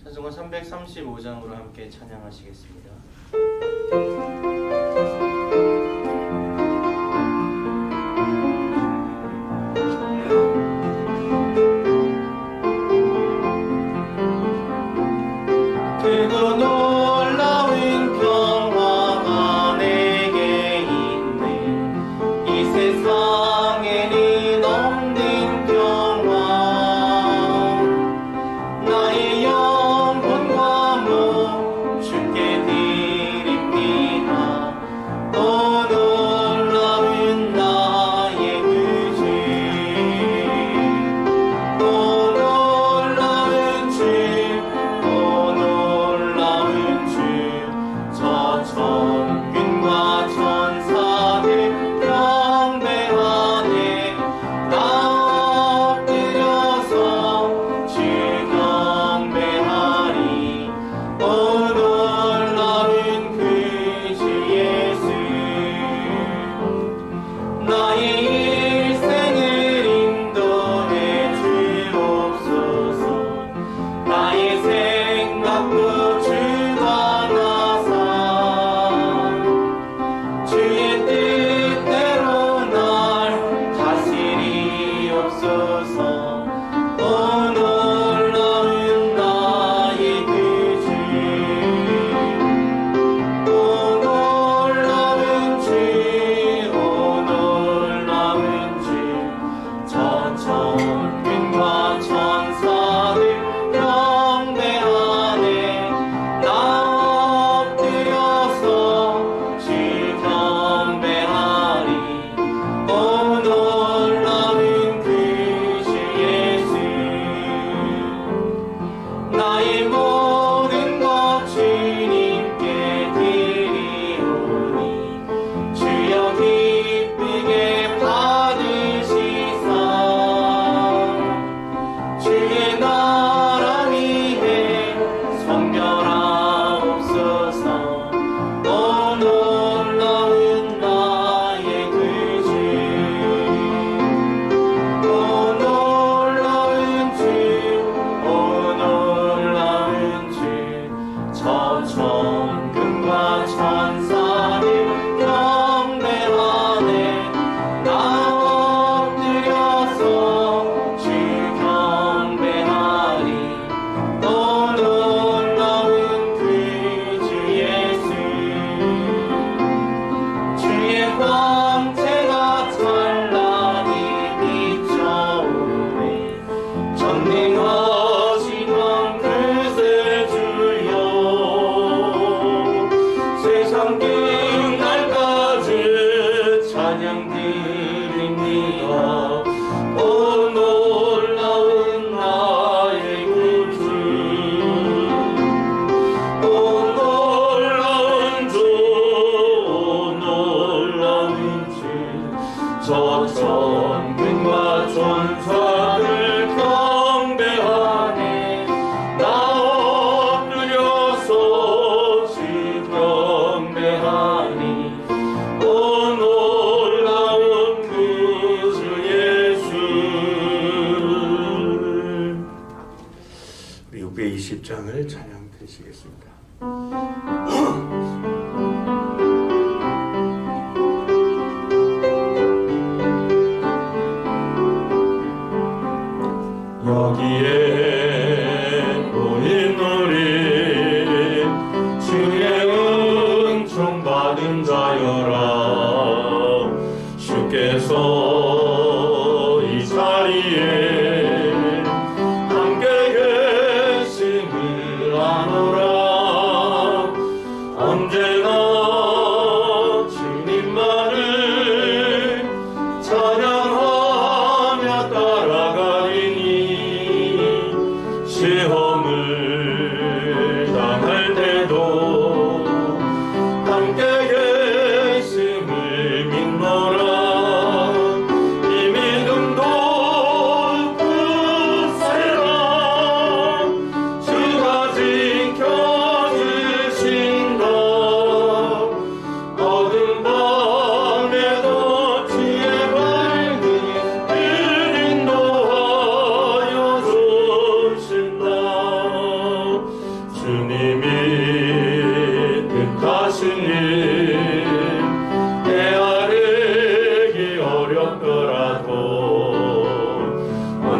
찬송가 335장으로 함께 찬양하시겠습니다. 그도 놀라운 평화가 내게 있네. 이 세상에는 없는 평화. 나의 영혼과 몸 주께 드립니다. 또 놀라운 나의 구주, 또 놀라운 주, 또 놀라운 주. 저 천군과 천사들 경배하네. 나 엎드려서 주 경배하리. 오 놀라운 그 주 예수. 나의 일생을 인도해 주옵소서. 나의 생각도 주관하사 주의 뜻대로 날 다스리옵소서. 오 놀라운 나의 구주, 오 놀라운 주, 오 놀라운 주. 저 천군과 천사들 경배하네. 나 엎드려서 주 경배하리. 오 놀라운 그 주 예수. 나의 모든 것 주님께 드리오니 주여 기쁘게 받으시사 주의 나라 위해 성결하옵소서. 오 놀라운 나의 구주, 오 놀라운 주, 오 놀라운 주. 저 천군과 천사들 경배하네. 나 엎드려서 주 경배하리. 오 놀라운 그 주 예수. 주의 광채가 찬란히 비춰오네. 전능하신 왕 그새 주여, 세상 끝날까지 찬양 드립니다. 오 놀라운 나의 구주, 오 놀라운 주, 오 놀라운 주. 저 천군과 천사들 경배하네. 나 엎드려서 주 경배하니. 오 놀라운 그 주 예수. 우리 620장을 찬양 드리시겠습니다. 여기에 모인 우리 주의 은총 받은 자여라. 주께서 이 자리에 함께 계심을 아노라. 언제나 주님만을 찬양하며 따라가리니.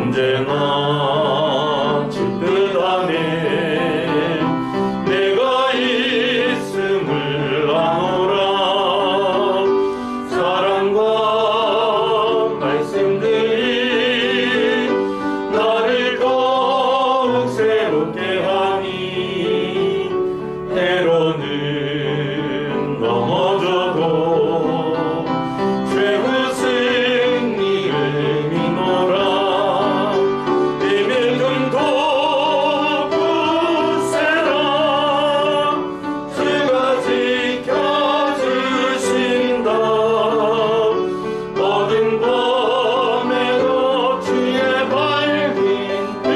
언제나 질뜻 안에 내가 있음을 아노라. 사랑과 말씀들이 나를 더욱 새롭게 하니 때로는 넘어져도 최후 승리를 믿노라. 이 믿음도 굳세라. 주가 지켜주신다. 어두운 밤에도 주의 밝은 빛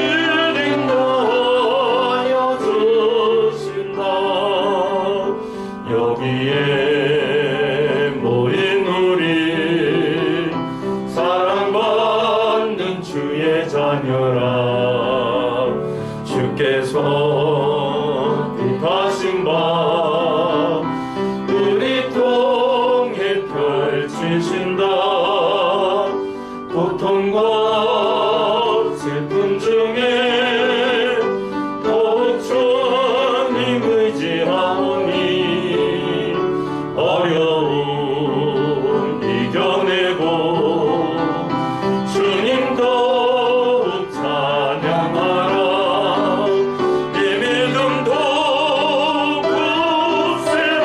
인도하여 주신다. 여기에 모인 우리 사랑받는 주의 자녀라. 주께서 뜻하신 바 우리 통해 펼치신다. 고통과 슬픔 중에 더욱 주님 의지하오니 어려움 이겨내고 주님 더욱 찬양하라. 이 믿음도 굳세라.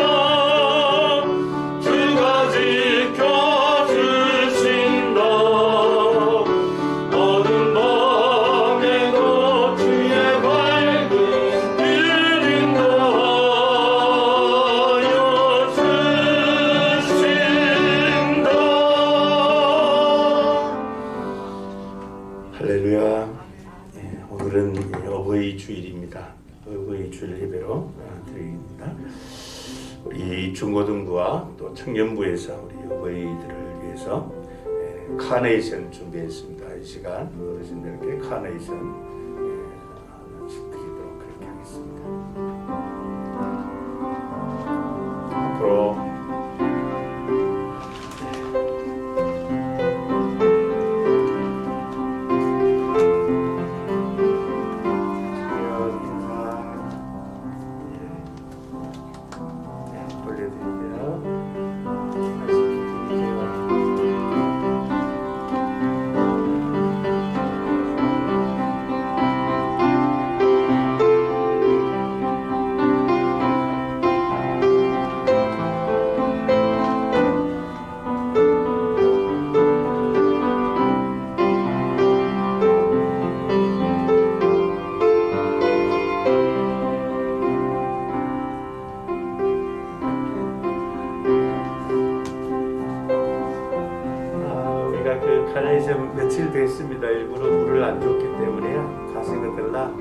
주가 지켜주신다. 어두운 밤에도 주의 밝은 빛 인도하여 주신다. 할렐루야. 오늘은 어버이 주일입니다. 어버이 주일 예배로 드립니다. 우리 중고등부와 또 청년부에서 우리 어버이들을 위해서 카네이션 준비했습니다. 이 시간 어르신들께 카네이션 하나씩 드리도록 그렇게 하겠습니다. 앞으로 돌려드릴게요. 우리가 그 카네이션 며칠 됐습니다. 일부러 물을 안 줬기 때문에요. 가시는 들라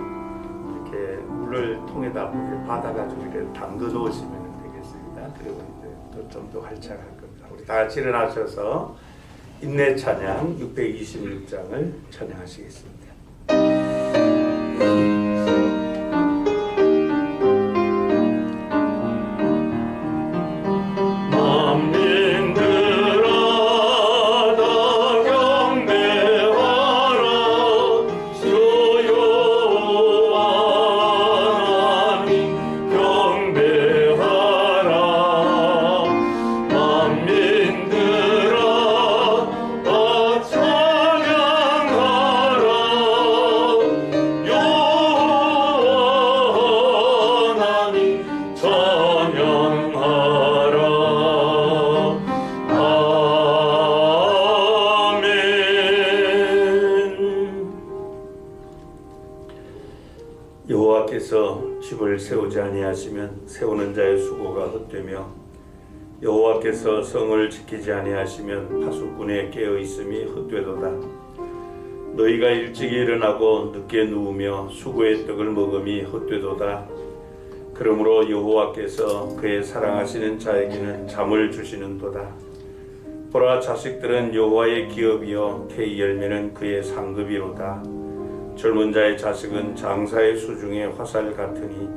이렇게 물을 통에다 받아가지고 이렇게 담궈 놓으시면 되겠습니다. 그리고 이제 또 좀 더 활짝할 겁니다. 우리 다 같이 일어나셔서 인내 찬양 626장을 찬양하시겠습니다. 여호와께서 집을 세우지 아니하시면 세우는 자의 수고가 헛되며 여호와께서 성을 지키지 아니하시면 파수꾼의 깨어 있음이 헛되도다. 너희가 일찍 일어나고 늦게 누우며 수고의 떡을 먹음이 헛되도다. 그러므로 여호와께서 그의 사랑하시는 자에게는 잠을 주시는도다. 보라, 자식들은 여호와의 기업이요 개의 열매는 그의 상급이로다. 젊은 자의 자식은 장사의 수중의 화살 같으니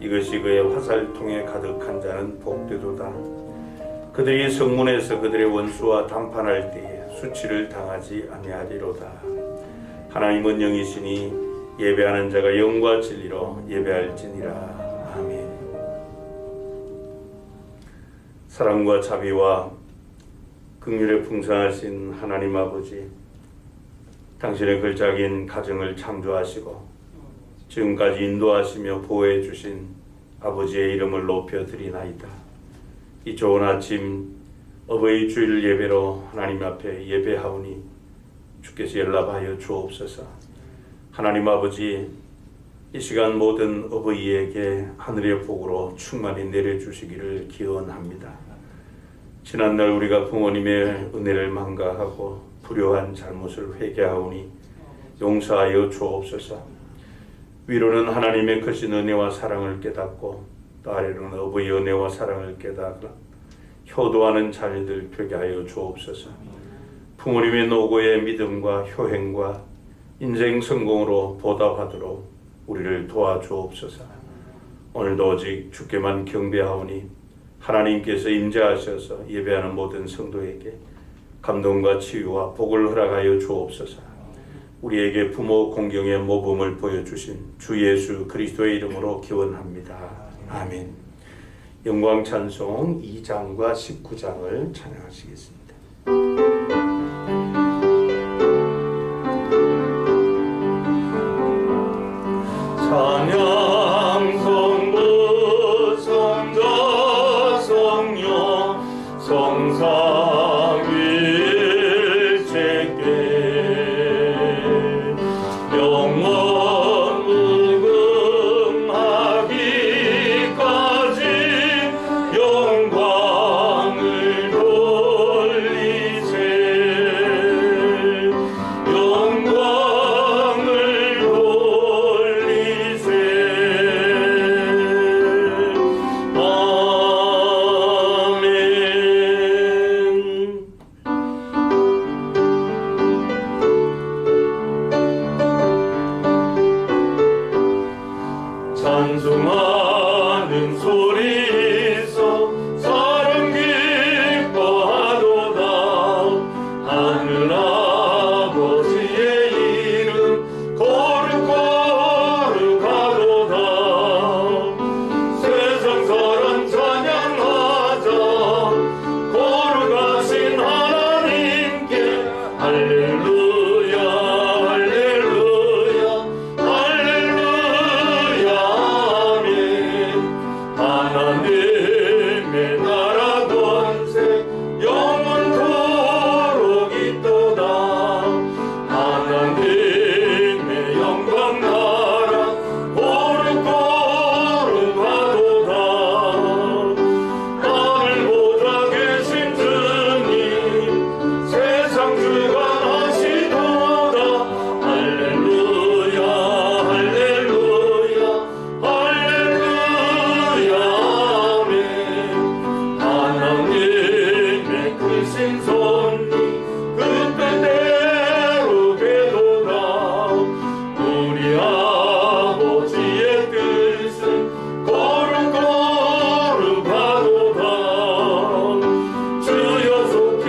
이것이 그의 화살통에 가득한 자는 복되도다. 그들이 성문에서 그들의 원수와 담판할 때에 수치를 당하지 아니하리로다. 하나님은 영이시니 예배하는 자가 영과 진리로 예배할지니라. 아멘. 사랑과 자비와 긍휼에 풍성하신 하나님 아버지, 당신의 글자긴 가정을 창조하시고 지금까지 인도하시며 보호해 주신 아버지의 이름을 높여드리나이다. 이 좋은 아침 어버이 주일 예배로 하나님 앞에 예배하오니 주께서 연락하여 주옵소서. 하나님 아버지, 이 시간 모든 어버이에게 하늘의 복으로 충만히 내려주시기를 기원합니다. 지난날 우리가 부모님의 은혜를 망가하고 불효한 잘못을 회개하오니 용서하여 주옵소서. 위로는 하나님의 크신 은혜와 사랑을 깨닫고 또 아래로는 어버이 은혜와 사랑을 깨닫고 효도하는 자녀들 되게 하여 주옵소서. 부모님의 노고의 믿음과 효행과 인생 성공으로 보답하도록 우리를 도와주옵소서. 오늘도 오직 주께만 경배하오니 하나님께서 임재하셔서 예배하는 모든 성도에게 감동과 치유와 복을 허락하여 주옵소서. 우리에게 부모 공경의 모범을 보여주신 주 예수 그리스도의 이름으로 기원합니다. 아멘. 영광 찬송 2장과 19장을 찬양하시겠습니다. 찬양 성부 성자 성령 성삼위일체께 영원 무궁하기까지 영광을 돌리세. 영광을 돌리세. 아멘. 찬송하는 소리에서 사람 기뻐하도다. 하늘 아버지의 이름 거룩거룩하도다. 세상 사람 찬양하자. 거룩하신 하나님께 할렐루야 할렐루야 할렐루야. 아멘. 하나님의 나라 권세 영원토록 있도다. 하나님의 영광 나라 거룩거룩하도다. 하늘 보좌 계신 주님 세상 주관하시도다. 할렐루야 할렐루야 할렐루야. 아멘. 하나님의 크신 손이 그 뜻대로 되도다. 우리 아버지의 뜻은 거룩거룩하도다. 주여 속히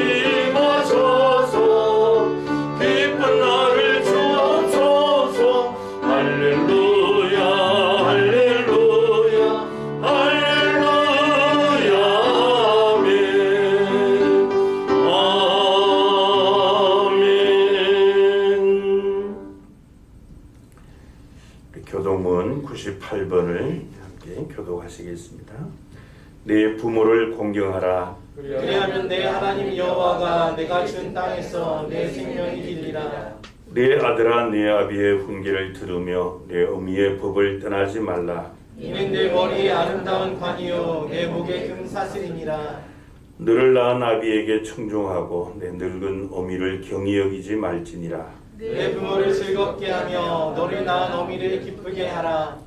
임하셔서 기쁜 날을 주옵소서. 할렐루야 할렐루야 할렐루야. 아멘. 아멘. 교독문 98번을 함께 교독하시겠습니다. 내 부모를 공경하라. 그리하면 내 하나님 여호와가 내가 준 땅에서 내 생명이 길리라. 내 아들아 내 아비의 훈계를 들으며 내 어미의 법을 떠나지 말라. 이는 내 머리에 아름다운 관이요 내 목에 금사슬이니라. 너를 낳은 아비에게 청종하고 내 늙은 어미를 경히 여기지 말지니라. 내 부모를 즐겁게 하며 너를 낳은 어미를 기쁘게 하라.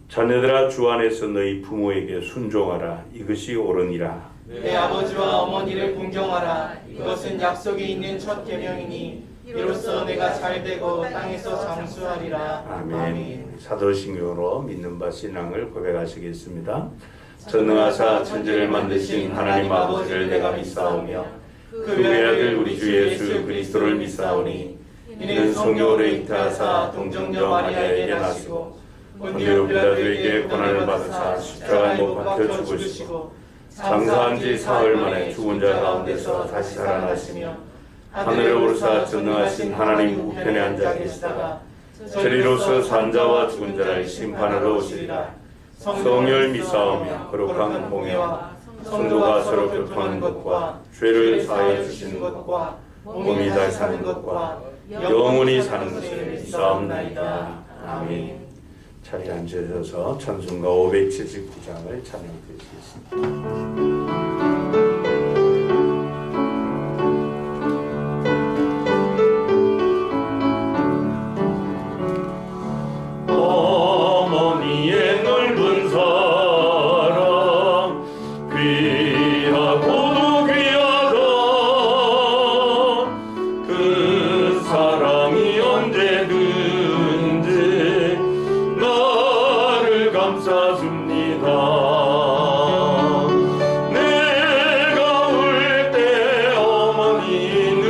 자녀들아 주 안에서 너희 부모에게 순종하라. 이것이 옳으니라. 내 아버지와 어머니를 공경하라. 이것은 약속이 있는 첫 계명이니 이로써 내가 잘되고 땅에서 장수하리라. 아멘. 사도신경으로 믿는 바 신앙을 고백하시겠습니다. 전능하사 천지를 만드신 하나님 아버지를 내가 믿사오며 그 외아들 우리 주 예수 그리스도를 믿사오니 이는 성령으로 잉태하사 동정녀 마리아에게 나시고 본디오 빌라도에게 고난을 받으사 십자가에 못 박혀 죽으시고 장사한 지 사흘 만에 죽은 자 가운데서 다시 살아나시며 하늘에 오르사 전능하신 하나님 우편에 앉아 계시다가 저리로서 산자와 죽은 자를 심판하러 오시리라. 성령을 믿사오며 거룩한 공예와 성도가 서로 교통하는 것과 죄를 사하여 주시는 것과 몸이 다시 사는 것과 영원히 사는 것을 믿사옵나이다. 아멘. 자리에 앉으셔서 찬송가 579장을 찬양해 주시겠습니다. 어머니의 넓은 사랑 귀하고도 귀하다. 그 사랑이 언제든지 나를 감싸줍니다. 내가 울 때 어머니는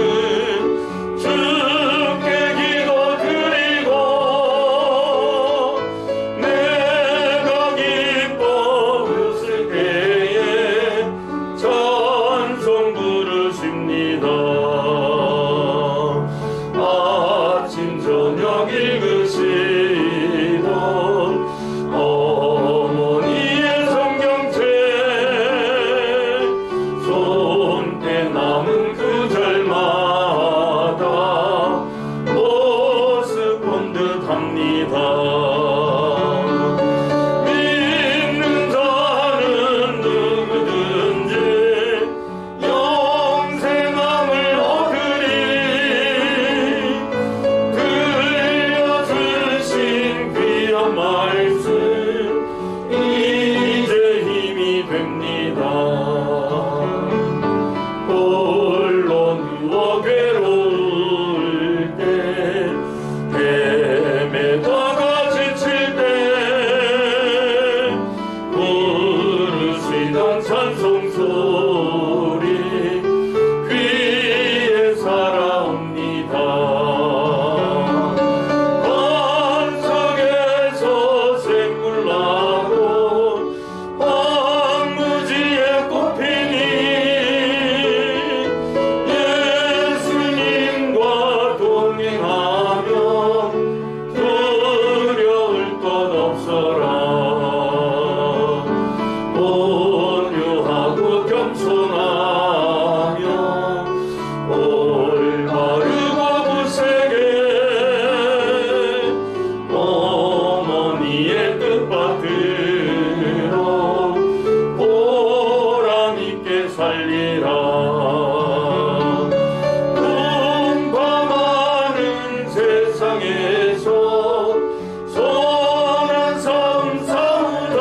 주께 기도드리고 내가 기뻐 웃을 때에 찬송 부르십니다. 아침 저녁 읽으시던 어머니의 성경책 손때 남은 구절마다 모습 본 듯합니다. 믿는 자는 누구든지 영생함을 얻으리. 들려주신 귀한 말씀 이제 힘이 됩니다. 홀로 누워 괴로울 때 헤매다가 지칠 때 부르시던 찬송 소리 귀에 살아옵니다. 반석에서 샘물 나고 황무지에 꽃피니 예수님과 동행하며 두려울 것 없어라. 온유하고 겸손하며 올바르고 굳세게 어머니의 뜻받들어 보람있게 살리라. 궁금하는 세상에서 선한 삶 사우다.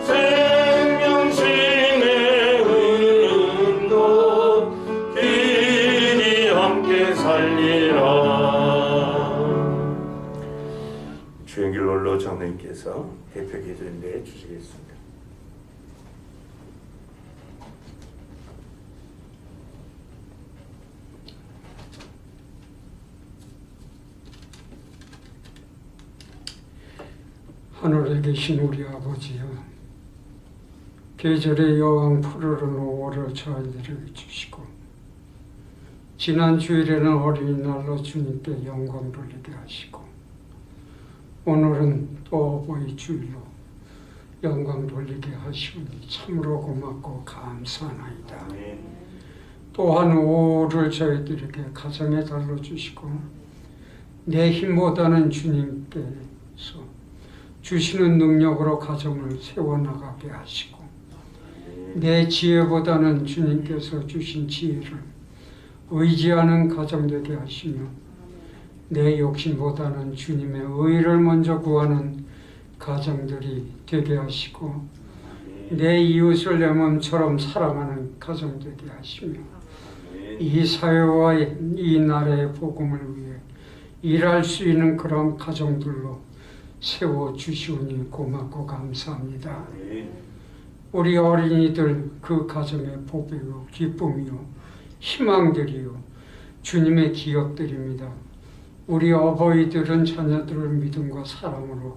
생명심에 흐르는 것 길이 함께 살리라. 주영길 롤로 장로님께서 대표 기도인데 주시겠습니다. 하늘에 계신 우리 아버지여, 계절의 여왕 푸르른 5월을 저희들에게 주시고 지난 주일에는 어린이날로 주님께 영광 돌리게 하시고 오늘은 또 어버이 주일로 영광 돌리게 하시니 참으로 고맙고 감사하나이다. 또한 5월을 저희들에게 가정에 달로 주시고 내 힘보다는 주님께서 주시는 능력으로 가정을 세워나가게 하시고 내 지혜보다는 주님께서 주신 지혜를 의지하는 가정 되게 하시며 내 욕심보다는 주님의 의를 먼저 구하는 가정들이 되게 하시고 내 이웃을 내 몸처럼 사랑하는 가정 되게 하시며 이 사회와 이 나라의 복음을 위해 일할 수 있는 그런 가정들로 세워주시오니 고맙고 감사합니다. 우리 어린이들 그 가정의 복이요 기쁨이요 희망들이요 주님의 기억들입니다. 우리 어버이들은 자녀들을 믿음과 사랑으로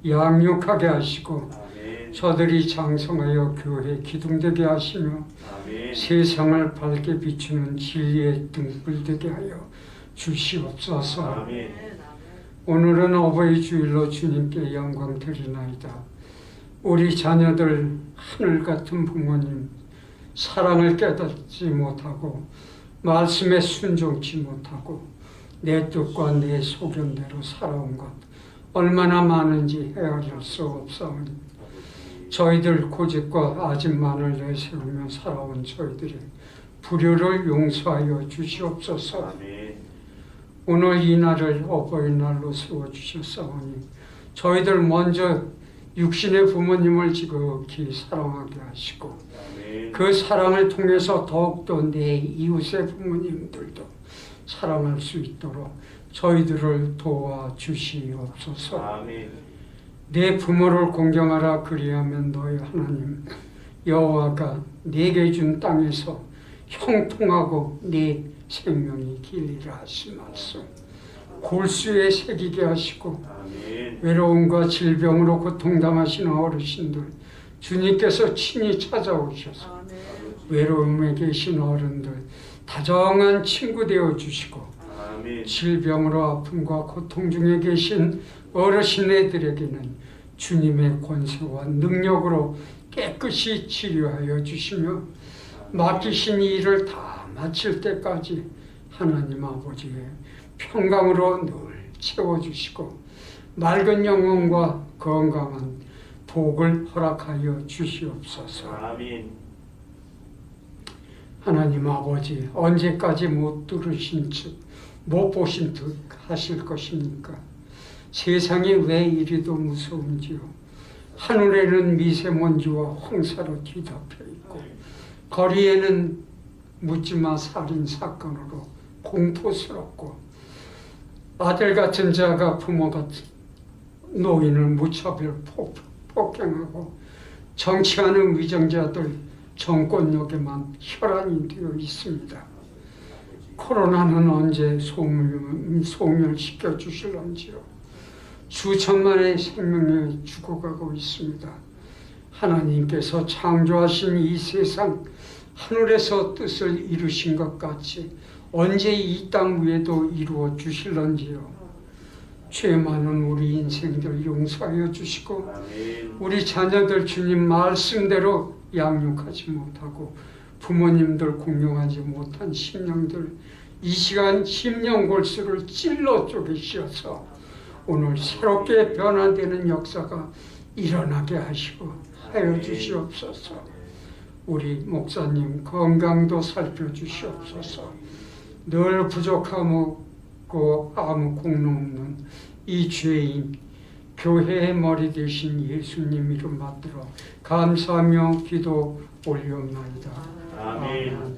양육하게 하시고 아멘. 저들이 장성하여 교회에 기둥되게 하시며 아멘. 세상을 밝게 비추는 진리의 등불 되게 하여 주시옵소서. 아멘. 오늘은 어버이 주일로 주님께 영광 드리나이다. 우리 자녀들 하늘 같은 부모님 사랑을 깨닫지 못하고 말씀에 순종치 못하고 내 뜻과 내 소견대로 살아온 것 얼마나 많은지 헤아릴 수 없사오니 저희들 고집과 아집만을 내세우며 살아온 저희들의 불효를 용서하여 주시옵소서. 아멘. 오늘 이 날을 어버이날로 세워주셨사오니 저희들 먼저 육신의 부모님을 지극히 사랑하게 하시고 아멘. 그 사랑을 통해서 더욱더 내 이웃의 부모님들도 사랑할 수 있도록 저희들을 도와주시옵소서. 아멘. 내 부모를 공경하라 그리하면 너희 하나님 여호와가 내게 준 땅에서 형통하고 네 생명이 길리라 하신 말씀 골수에 새기게 하시고 아멘. 외로움과 질병으로 고통당하시는 어르신들 주님께서 친히 찾아오셔서 외로움에 계신 어른들 다정한 친구 되어 주시고 아멘. 질병으로 아픔과 고통 중에 계신 어르신애들에게는 주님의 권세와 능력으로 깨끗이 치료하여 주시며 맡기신 이 일을 다 마칠 때까지 하나님 아버지의 평강으로 늘 채워주시고 맑은 영혼과 건강한 복을 허락하여 주시옵소서. 아멘. 하나님 아버지 언제까지 못 들으신 듯 못 보신 듯 하실 것입니까? 세상이 왜 이리도 무서운지요. 하늘에는 미세먼지와 황사로 뒤덮여 있고 거리에는 묻지마 살인 사건으로 공포스럽고 아들 같은 자가 부모 같은 노인을 무차별 폭행하고 정치하는 위정자들 정권력에만 혈안이 되어 있습니다. 코로나는 언제 소멸시켜 주실런지요. 수천만의 생명이 죽어가고 있습니다. 하나님께서 창조하신 이 세상 하늘에서 뜻을 이루신 것 같이 언제 이 땅 위에도 이루어 주실런지요. 죄 많은 우리 인생들 용서하여 주시고 아멘. 우리 자녀들 주님 말씀대로 양육하지 못하고 부모님들 공경하지 못한 심령들 이 시간 심령 골수를 찔러 쪼개시어서 오늘 새롭게 변화되는 역사가 일어나게 하시고 하여 주시옵소서. 우리 목사님 건강도 살펴주시옵소서. 늘 부족하고 아무 공로 없는 이 죄인 교회의 머리 되신 예수님 이름 받들어 감사하며 기도 올려옵나이다. 아멘.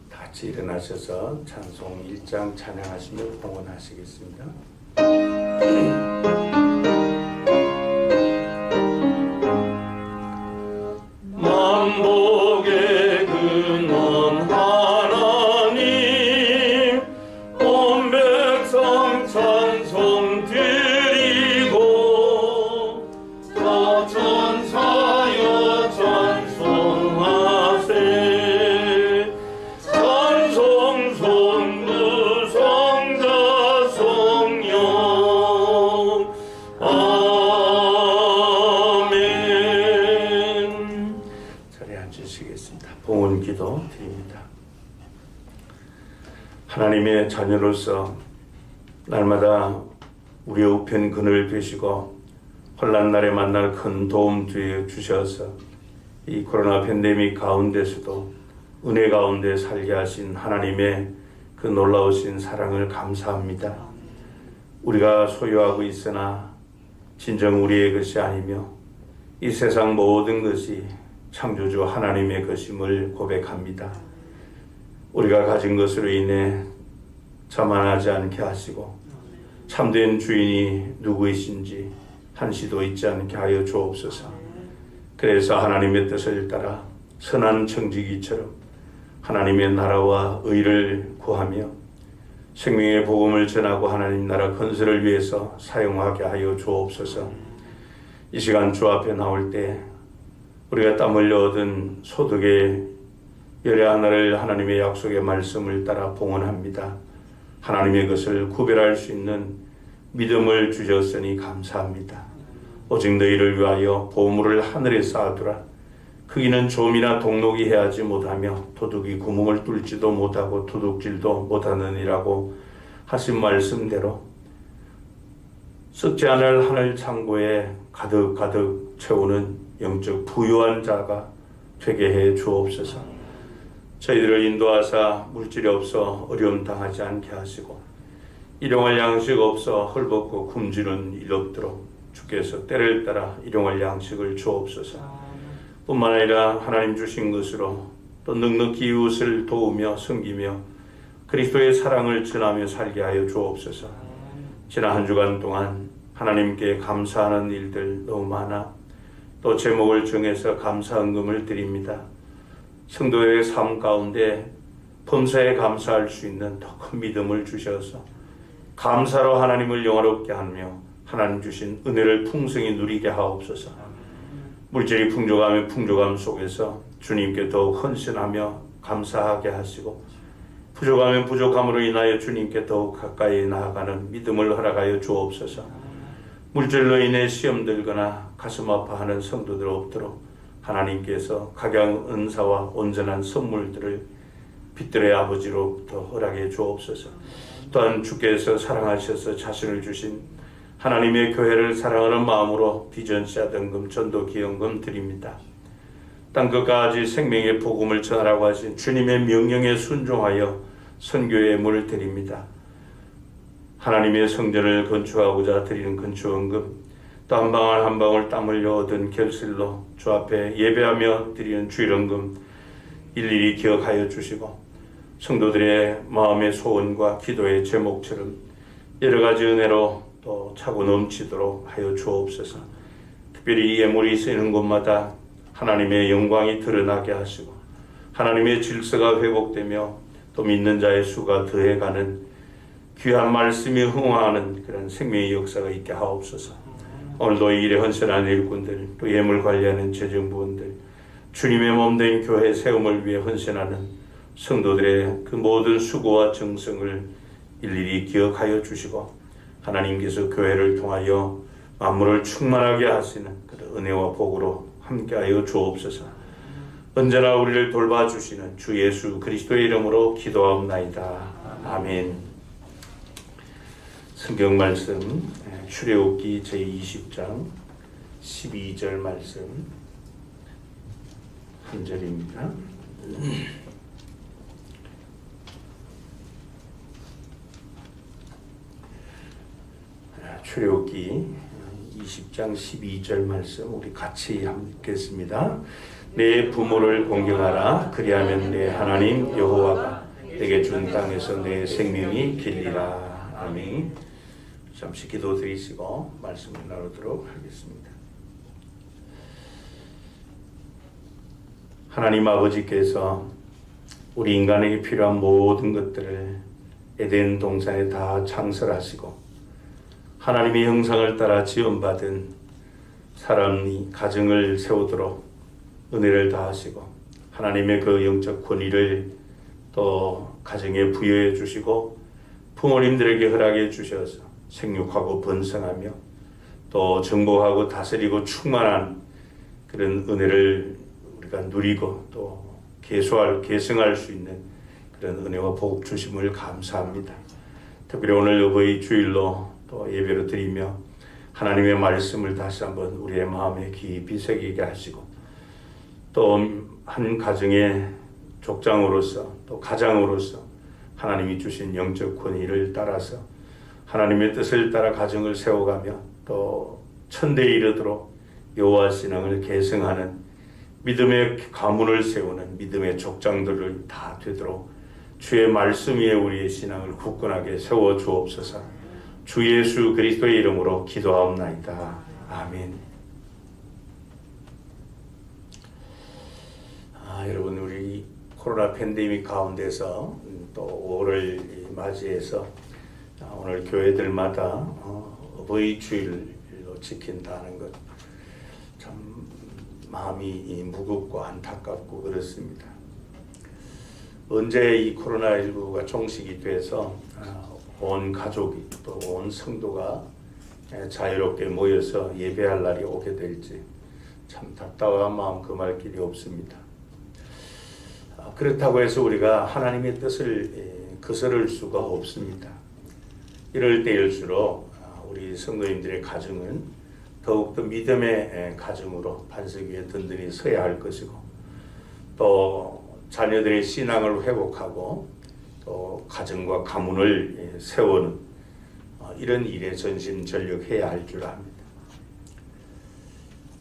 같이 일어나셔서 찬송 1장 찬양하시며 봉헌하시겠습니다. 만복의 근원 하나님 온 백성 찬송 드리고 다 천사여 찬송하세 찬송 성부 성자 성령 아멘. 자리에 앉으시겠습니다. 봉헌 기도 드립니다. 하나님의 자녀로서 날마다 우리의 우편 그늘 되시고 혼난 날에 만날 큰 도움 되어 주셔서 이 코로나 팬데믹 가운데서도 은혜 가운데 살게 하신 하나님의 그 놀라우신 사랑을 감사합니다. 우리가 소유하고 있으나 진정 우리의 것이 아니며 이 세상 모든 것이 창조주 하나님의 것임을 고백합니다. 우리가 가진 것으로 인해 자만하지 않게 하시고 참된 주인이 누구이신지 한시도 잊지 않게 하여 주옵소서. 그래서 하나님의 뜻을 따라 선한 청지기처럼 하나님의 나라와 의를 구하며 생명의 복음을 전하고 하나님 나라 건설을 위해서 사용하게 하여 주옵소서. 이 시간 주 앞에 나올 때 우리가 땀 흘려 얻은 소득의 열의 하나를 하나님의 약속의 말씀을 따라 봉헌합니다. 하나님의 것을 구별할 수 있는 믿음을 주셨으니 감사합니다. 오직 너희를 위하여 보물을 하늘에 쌓아두라. 크기는 좀이나 동록이 해하지 못하며 도둑이 구멍을 뚫지도 못하고 도둑질도 못하느니라고 하신 말씀대로 썩지 않을 하늘 창고에 가득가득 채우는 영적 부유한 자가 되게 해 주옵소서. 저희들을 인도하사 물질이 없어 어려움 당하지 않게 하시고 일용할 양식 없어 헐벗고 굶주린 일 없도록 주께서 때를 따라 일용할 양식을 주옵소서. 뿐만 아니라 하나님 주신 것으로 또 넉넉히 이웃을 도우며 섬기며 그리스도의 사랑을 전하며 살게 하여 주옵소서. 지난 한 주간 동안 하나님께 감사하는 일들 너무 많아 또 제목을 정해서 감사헌금을 드립니다. 성도의 삶 가운데 범사에 감사할 수 있는 더 큰 믿음을 주셔서 감사로 하나님을 영화롭게 하며 하나님 주신 은혜를 풍성히 누리게 하옵소서. 물질이 풍족하면 풍족함 속에서 주님께 더욱 헌신하며 감사하게 하시고 부족하면 부족함으로 인하여 주님께 더욱 가까이 나아가는 믿음을 허락하여 주옵소서. 물질로 인해 시험 들거나 가슴 아파하는 성도들 없도록 하나님께서 각양 은사와 온전한 선물들을 빛들의 아버지로부터 허락해 주옵소서. 또한 주께서 사랑하셔서 자신을 주신 하나님의 교회를 사랑하는 마음으로 비전시하던금 전도기여금 드립니다. 땅끝까지 생명의 복음을 전하라고 하신 주님의 명령에 순종하여 선교의 문을 드립니다. 하나님의 성전을 건축하고자 드리는 건축헌금, 또 한 방울 한 방울 땀 흘려 얻은 결실로 주 앞에 예배하며 드리는 주일헌금 일일이 기억하여 주시고 성도들의 마음의 소원과 기도의 제목처럼 여러 가지 은혜로 또 차고 넘치도록 하여 주옵소서. 특별히 이 예물이 쓰이는 곳마다 하나님의 영광이 드러나게 하시고 하나님의 질서가 회복되며 또 믿는 자의 수가 더해가는 귀한 말씀이 흥황하는 그런 생명의 역사가 있게 하옵소서. 오늘도 이 일에 헌신하는 일꾼들, 또 예물 관리하는 재정부원들, 주님의 몸된 교회 세움을 위해 헌신하는 성도들의 그 모든 수고와 정성을 일일이 기억하여 주시고 하나님께서 교회를 통하여 만물을 충만하게 하시는 그런 은혜와 복으로 함께하여 주옵소서. 언제나 우리를 돌봐주시는 주 예수 그리스도의 이름으로 기도하옵나이다. 아멘. 성경 말씀 출애굽기 제20장 12절 말씀 한 절입니다. 출애굽기 20장 12절 말씀 우리 같이 읽겠습니다. 내 부모를 공경하라. 그리하면 내 하나님 여호와가 내게 준 땅에서 내 생명이 길리라. 아멘. 잠시 기도 드리시고 말씀을 나누도록 하겠습니다. 하나님 아버지께서 우리 인간에게 필요한 모든 것들을 에덴 동산에 다 창설하시고 하나님의 형상을 따라 지원받은 사람이 가정을 세우도록 은혜를 다하시고 하나님의 그 영적 권위를 또 가정에 부여해 주시고 부모님들에게 허락해 주셔서 생육하고 번성하며 또 정복하고 다스리고 충만한 그런 은혜를 우리가 누리고 또 계승할 수 있는 그런 은혜와 복 주심을 감사합니다. 특별히 오늘 어버이 주일로 또 예배로 드리며 하나님의 말씀을 다시 한번 우리의 마음에 깊이 새기게 하시고 또 한 가정의 족장으로서 또 가장으로서 하나님이 주신 영적 권위를 따라서 하나님의 뜻을 따라 가정을 세워가며 또 천대에 이르도록 여호와 신앙을 계승하는 믿음의 가문을 세우는 믿음의 족장들을 다 되도록 주의 말씀 위에 우리의 신앙을 굳건하게 세워 주옵소서. 주 예수 그리스도의 이름으로 기도하옵나이다. 아멘. 여러분, 우리 코로나 팬데믹 가운데서 또 5월을 맞이해서 오늘 교회들마다 어버이 주일로 지킨다는 것 참 마음이 무겁고 안타깝고 그렇습니다. 언제 이 코로나19가 종식이 돼서 온 가족이 또 온 성도가 자유롭게 모여서 예배할 날이 오게 될지 참 답답한 마음 금할 길이 없습니다. 그렇다고 해서 우리가 하나님의 뜻을 거스를 수가 없습니다. 이럴 때일수록 우리 성도님들의 가정은 더욱더 믿음의 가정으로 반석 위에 든든히 서야 할 것이고 또 자녀들의 신앙을 회복하고 또 가정과 가문을 세우는 이런 일에 전심전력해야 할 줄 압니다.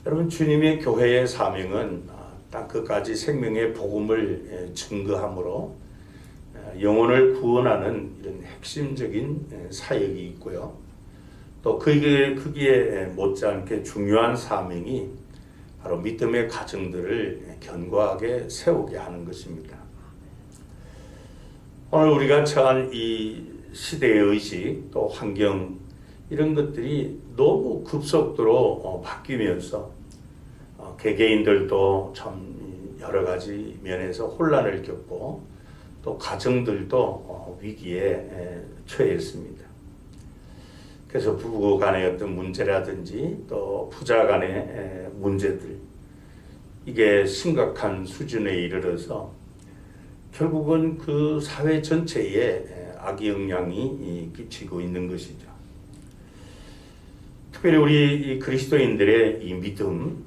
여러분, 주님의 교회의 사명은 땅끝까지 생명의 복음을 증거함으로 영혼을 구원하는 이런 핵심적인 사역이 있고요. 또 거기에 못지않게 중요한 사명이 바로 믿음의 가정들을 견고하게 세우게 하는 것입니다. 오늘 우리가 처한 이 시대의 의식 또 환경 이런 것들이 너무 급속도로 바뀌면서 개개인들도 참 여러 가지 면에서 혼란을 겪고 또 가정들도 위기에 처했습니다. 그래서 부부 간의 어떤 문제라든지 또 부자 간의 문제들 이게 심각한 수준에 이르러서 결국은 그 사회 전체에 악영향이 끼치고 있는 것이죠. 특별히 우리 그리스도인들의 이 믿음,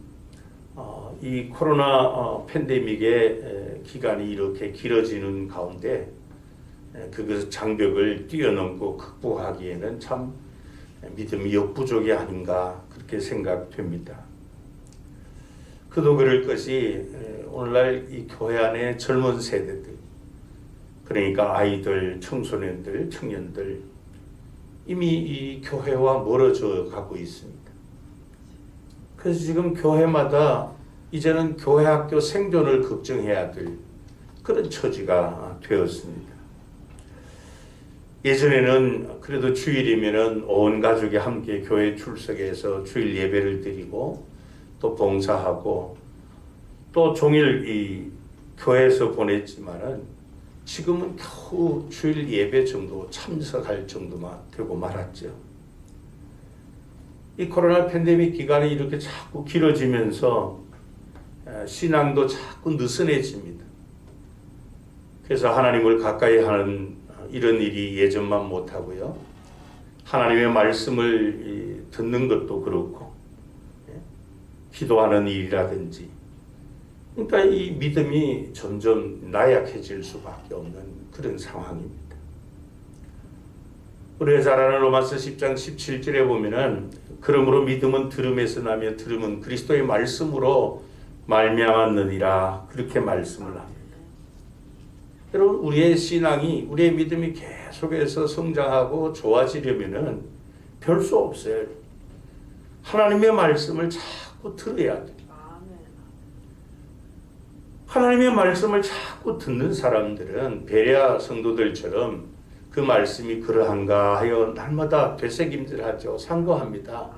이 코로나 팬데믹의 기간이 이렇게 길어지는 가운데 그 장벽을 뛰어넘고 극복하기에는 참 믿음이 역부족이 아닌가 그렇게 생각됩니다. 그도 그럴 것이 오늘날 이 교회 안의 젊은 세대들, 그러니까 아이들, 청소년들, 청년들 이미 이 교회와 멀어져 가고 있습니다. 그래서 지금 교회마다 이제는 교회 학교 생존을 걱정해야 될 그런 처지가 되었습니다. 예전에는 그래도 주일이면은 온 가족이 함께 교회 출석해서 주일 예배를 드리고 또 봉사하고 또 종일 이 교회에서 보냈지만은 지금은 겨우 주일 예배 정도 참석할 정도만 되고 말았죠. 이 코로나 팬데믹 기간이 이렇게 자꾸 길어지면서 신앙도 자꾸 느슨해집니다. 그래서 하나님을 가까이 하는 이런 일이 예전만 못하고요. 하나님의 말씀을 듣는 것도 그렇고 기도하는 일이라든지 그러니까 이 믿음이 점점 나약해질 수밖에 없는 그런 상황입니다. 우리가 잘 아는 로마서 10장 17절에 보면은 그러므로 믿음은 들음에서 나며 들음은 그리스도의 말씀으로 말미암았느니라 그렇게 말씀을 합니다. 여러분, 우리의 신앙이 우리의 믿음이 계속해서 성장하고 좋아지려면은 별 수 없어요. 하나님의 말씀을 자꾸 들어야 돼요. 하나님의 말씀을 자꾸 듣는 사람들은 베레아 성도들처럼 그 말씀이 그러한가 하여 날마다 되새김질하죠. 상고합니다.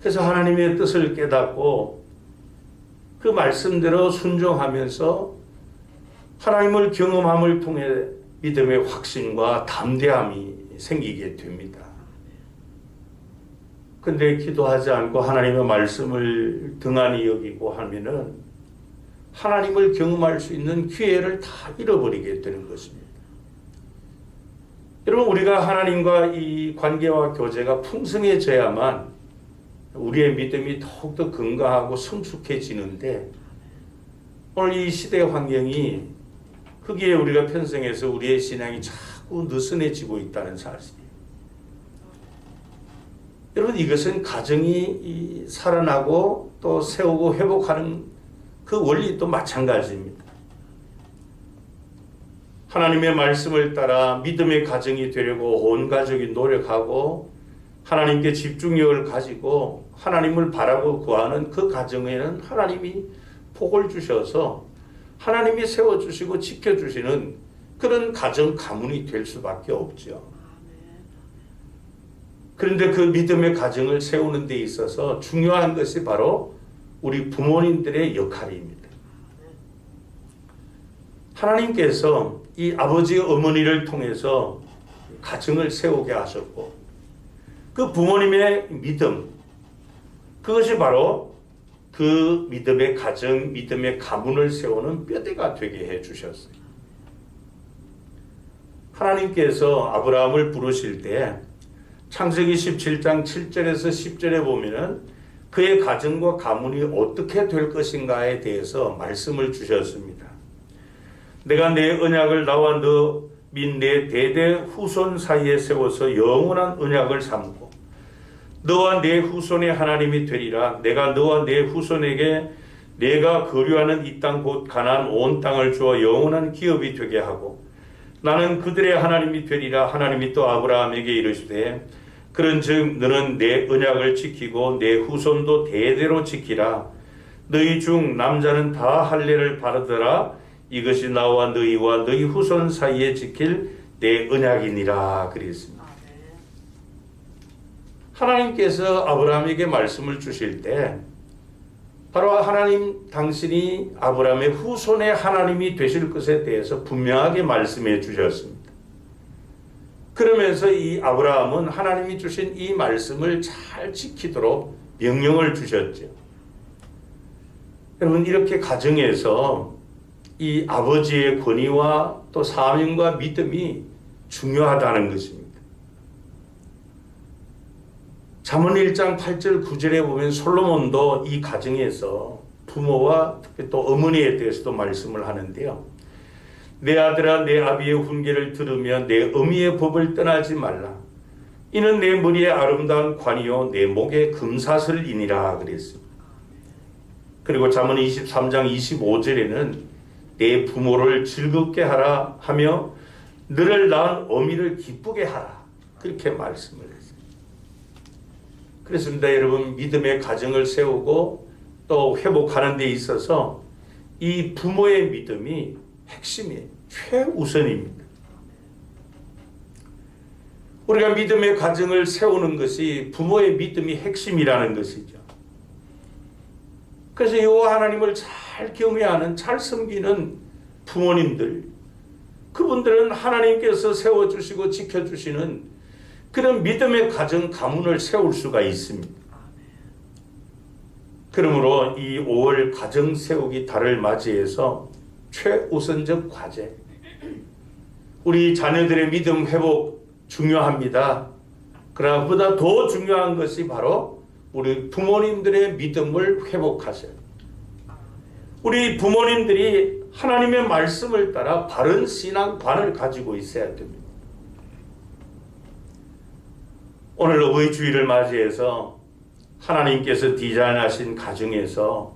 그래서 하나님의 뜻을 깨닫고 그 말씀대로 순종하면서 하나님을 경험함을 통해 믿음의 확신과 담대함이 생기게 됩니다. 근데 기도하지 않고 하나님의 말씀을 등한히 여기고 하면은 하나님을 경험할 수 있는 기회를 다 잃어버리게 되는 것입니다. 여러분, 우리가 하나님과 이 관계와 교제가 풍성해져야만 우리의 믿음이 더욱더 건강하고 성숙해지는데 오늘 이 시대 환경이 거기에 우리가 편성해서 우리의 신앙이 자꾸 느슨해지고 있다는 사실이에요. 여러분, 이것은 가정이 살아나고 또 세우고 회복하는 그 원리도 마찬가지입니다. 하나님의 말씀을 따라 믿음의 가정이 되려고 온 가족이 노력하고 하나님께 집중력을 가지고 하나님을 바라고 구하는 그 가정에는 하나님이 복을 주셔서 하나님이 세워주시고 지켜주시는 그런 가정 가문이 될 수밖에 없죠. 그런데 그 믿음의 가정을 세우는 데 있어서 중요한 것이 바로 우리 부모님들의 역할입니다. 하나님께서 이 아버지 어머니를 통해서 가정을 세우게 하셨고 그 부모님의 믿음, 그것이 바로 그 믿음의 가정, 믿음의 가문을 세우는 뼈대가 되게 해주셨어요. 하나님께서 아브라함을 부르실 때 창세기 17장 7절에서 10절에 보면은 그의 가정과 가문이 어떻게 될 것인가에 대해서 말씀을 주셨습니다. 내가 내 언약을 나와 너 및 내 대대 후손 사이에 세워서 영원한 언약을 삼고 너와 내 후손의 하나님이 되리라. 내가 너와 내 후손에게 내가 거류하는 이 땅 곧 가나안 온 땅을 주어 영원한 기업이 되게 하고 나는 그들의 하나님이 되리라. 하나님이 또 아브라함에게 이르시되 그런즉 너는 내 언약을 지키고 내 후손도 대대로 지키라. 너희 중 남자는 다 할례를 바르더라. 이것이 나와 너희와 너희 후손 사이에 지킬 내 언약이니라 그랬습니다. 하나님께서 아브라함에게 말씀을 주실 때 바로 하나님 당신이 아브라함의 후손의 하나님이 되실 것에 대해서 분명하게 말씀해 주셨습니다. 그러면서 이 아브라함은 하나님이 주신 이 말씀을 잘 지키도록 명령을 주셨죠. 여러분, 이렇게 가정에서 이 아버지의 권위와 또 사명과 믿음이 중요하다는 것입니다. 잠언 1장 8절 9절에 보면 솔로몬도 이 가정에서 부모와 특히 또 어머니에 대해서도 말씀을 하는데요. 내 아들아 내 아비의 훈계를 들으며 내 어미의 법을 떠나지 말라. 이는 내 머리에 아름다운 관이요 내 목에 금사슬이니라 그랬습니다. 그리고 잠언 23장 25절에는 내 부모를 즐겁게 하라 하며 너를 낳은 어미를 기쁘게 하라 그렇게 말씀을 했습니다. 그렇습니다. 여러분, 믿음의 가정을 세우고 또 회복하는 데 있어서 이 부모의 믿음이 핵심이에요. 최우선입니다. 우리가 믿음의 가정을 세우는 것이 부모의 믿음이 핵심이라는 것이죠. 그래서 여호와 하나님을 잘 경외하는, 잘 섬기는 부모님들, 그분들은 하나님께서 세워주시고 지켜주시는 그런 믿음의 가정, 가문을 세울 수가 있습니다. 그러므로 이 5월 가정 세우기 달을 맞이해서 최우선적 과제, 우리 자녀들의 믿음 회복 중요합니다. 그러나 그보다 더 중요한 것이 바로 우리 부모님들의 믿음을 회복하세요. 우리 부모님들이 하나님의 말씀을 따라 바른 신앙관을 가지고 있어야 됩니다. 오늘 어버이 주일을 맞이해서 하나님께서 디자인하신 가정에서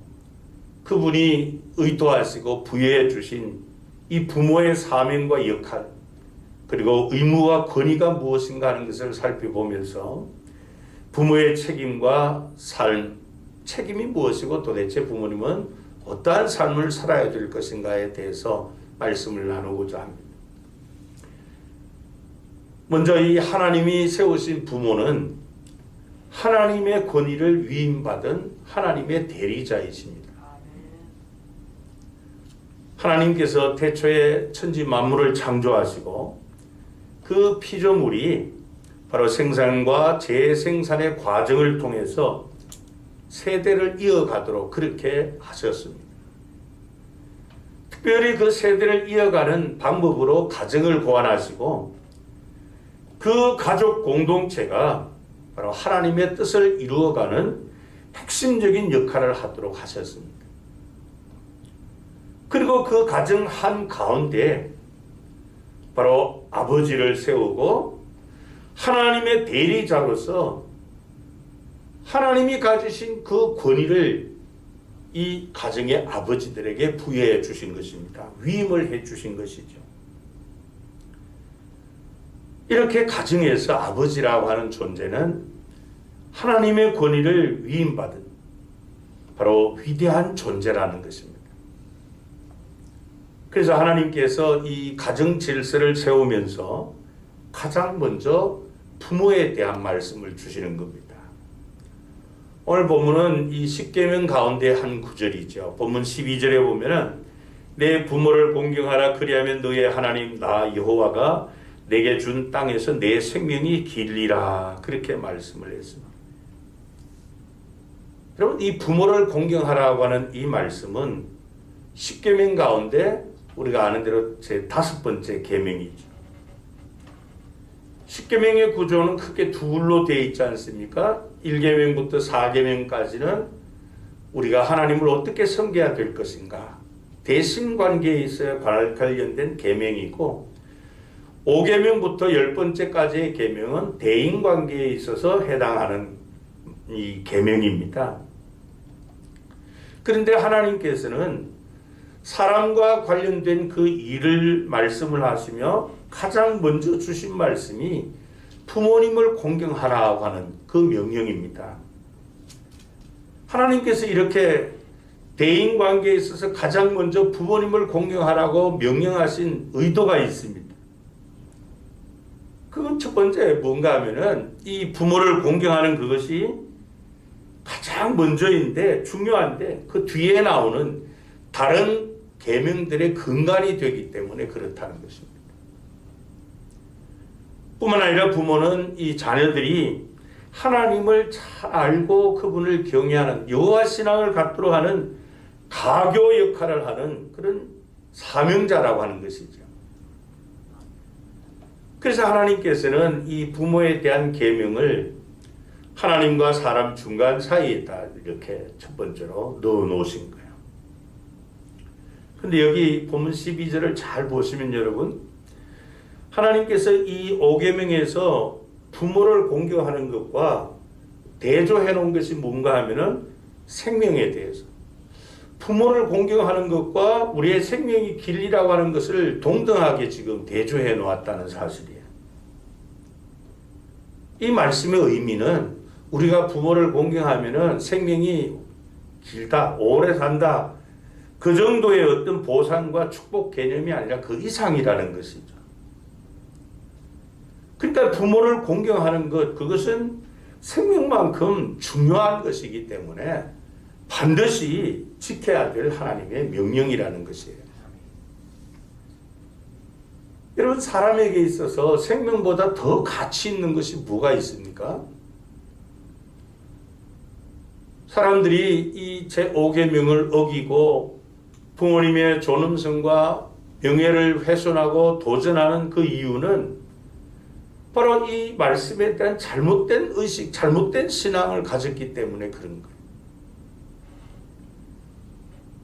그분이 의도하시고 부여해 주신 이 부모의 사명과 역할, 그리고 의무와 권위가 무엇인가 하는 것을 살펴보면서 부모의 책임과 삶, 책임이 무엇이고 도대체 부모님은 어떠한 삶을 살아야 될 것인가에 대해서 말씀을 나누고자 합니다. 먼저 이 하나님이 세우신 부모는 하나님의 권위를 위임받은 하나님의 대리자이십니다. 하나님께서 태초에 천지 만물을 창조하시고 그 피조물이 바로 생산과 재생산의 과정을 통해서 세대를 이어가도록 그렇게 하셨습니다. 특별히 그 세대를 이어가는 방법으로 가정을 고안하시고 그 가족 공동체가 바로 하나님의 뜻을 이루어가는 핵심적인 역할을 하도록 하셨습니다. 그리고 그 가정 한 가운데 바로 아버지를 세우고 하나님의 대리자로서 하나님이 가지신 그 권위를 이 가정의 아버지들에게 부여해 주신 것입니다. 위임을 해 주신 것이죠. 이렇게 가정에서 아버지라고 하는 존재는 하나님의 권위를 위임받은 바로 위대한 존재라는 것입니다. 그래서 하나님께서 이 가정 질서를 세우면서 가장 먼저 부모에 대한 말씀을 주시는 겁니다. 오늘 본문은 이 십계명 가운데 한 구절이죠. 본문 12절에 보면은 내 부모를 공경하라 그리하면 너의 하나님 나 여호와가 내게 준 땅에서 내 생명이 길리라 그렇게 말씀을 했습니다. 여러분 이 부모를 공경하라고 하는 이 말씀은 십계명 가운데 우리가 아는 대로 제 5번째 계명이죠. 십계명의 구조는 크게 둘로 되어 있지 않습니까? 1계명부터 4계명까지는 우리가 하나님을 어떻게 섬겨야 될 것인가 대신 관계에 있어야 관련된 계명이고 5계명부터 10번째까지의 계명은 대인 관계에 있어서 해당하는 이 계명입니다. 그런데 하나님께서는 사람과 관련된 그 일을 말씀을 하시며 가장 먼저 주신 말씀이 부모님을 공경하라고 하는 그 명령입니다. 하나님께서 이렇게 대인 관계에 있어서 가장 먼저 부모님을 공경하라고 명령하신 의도가 있습니다. 그건 첫 번째 뭔가 하면은 이 부모를 공경하는 그것이 가장 먼저인데 중요한데 그 뒤에 나오는 다른 계명들의 근간이 되기 때문에 그렇다는 것입니다. 뿐만 아니라 부모는 이 자녀들이 하나님을 잘 알고 그분을 경외하는 여호와 신앙을 갖도록 하는 가교 역할을 하는 그런 사명자라고 하는 것이죠. 그래서 하나님께서는 이 부모에 대한 계명을 하나님과 사람 중간 사이에다 이렇게 첫 번째로 넣어 놓으신 거예요. 근데 여기 본문 12절을 잘 보시면 여러분 하나님께서 이 5계명에서 부모를 공경하는 것과 대조해 놓은 것이 뭔가 하면은 생명에 대해서 부모를 공경하는 것과 우리의 생명이 길리라고 하는 것을 동등하게 지금 대조해 놓았다는 사실이에요. 이 말씀의 의미는 우리가 부모를 공경하면은 생명이 길다, 오래 산다 그 정도의 어떤 보상과 축복 개념이 아니라 그 이상이라는 것이죠. 그러니까 부모를 공경하는 것, 그것은 생명만큼 중요한 것이기 때문에 반드시 지켜야 될 하나님의 명령이라는 것이에요. 여러분, 사람에게 있어서 생명보다 더 가치 있는 것이 뭐가 있습니까? 사람들이 이 제5계명을 어기고 부모님의 존엄성과 명예를 훼손하고 도전하는 그 이유는 바로 이 말씀에 대한 잘못된 의식, 잘못된 신앙을 가졌기 때문에 그런 거예요.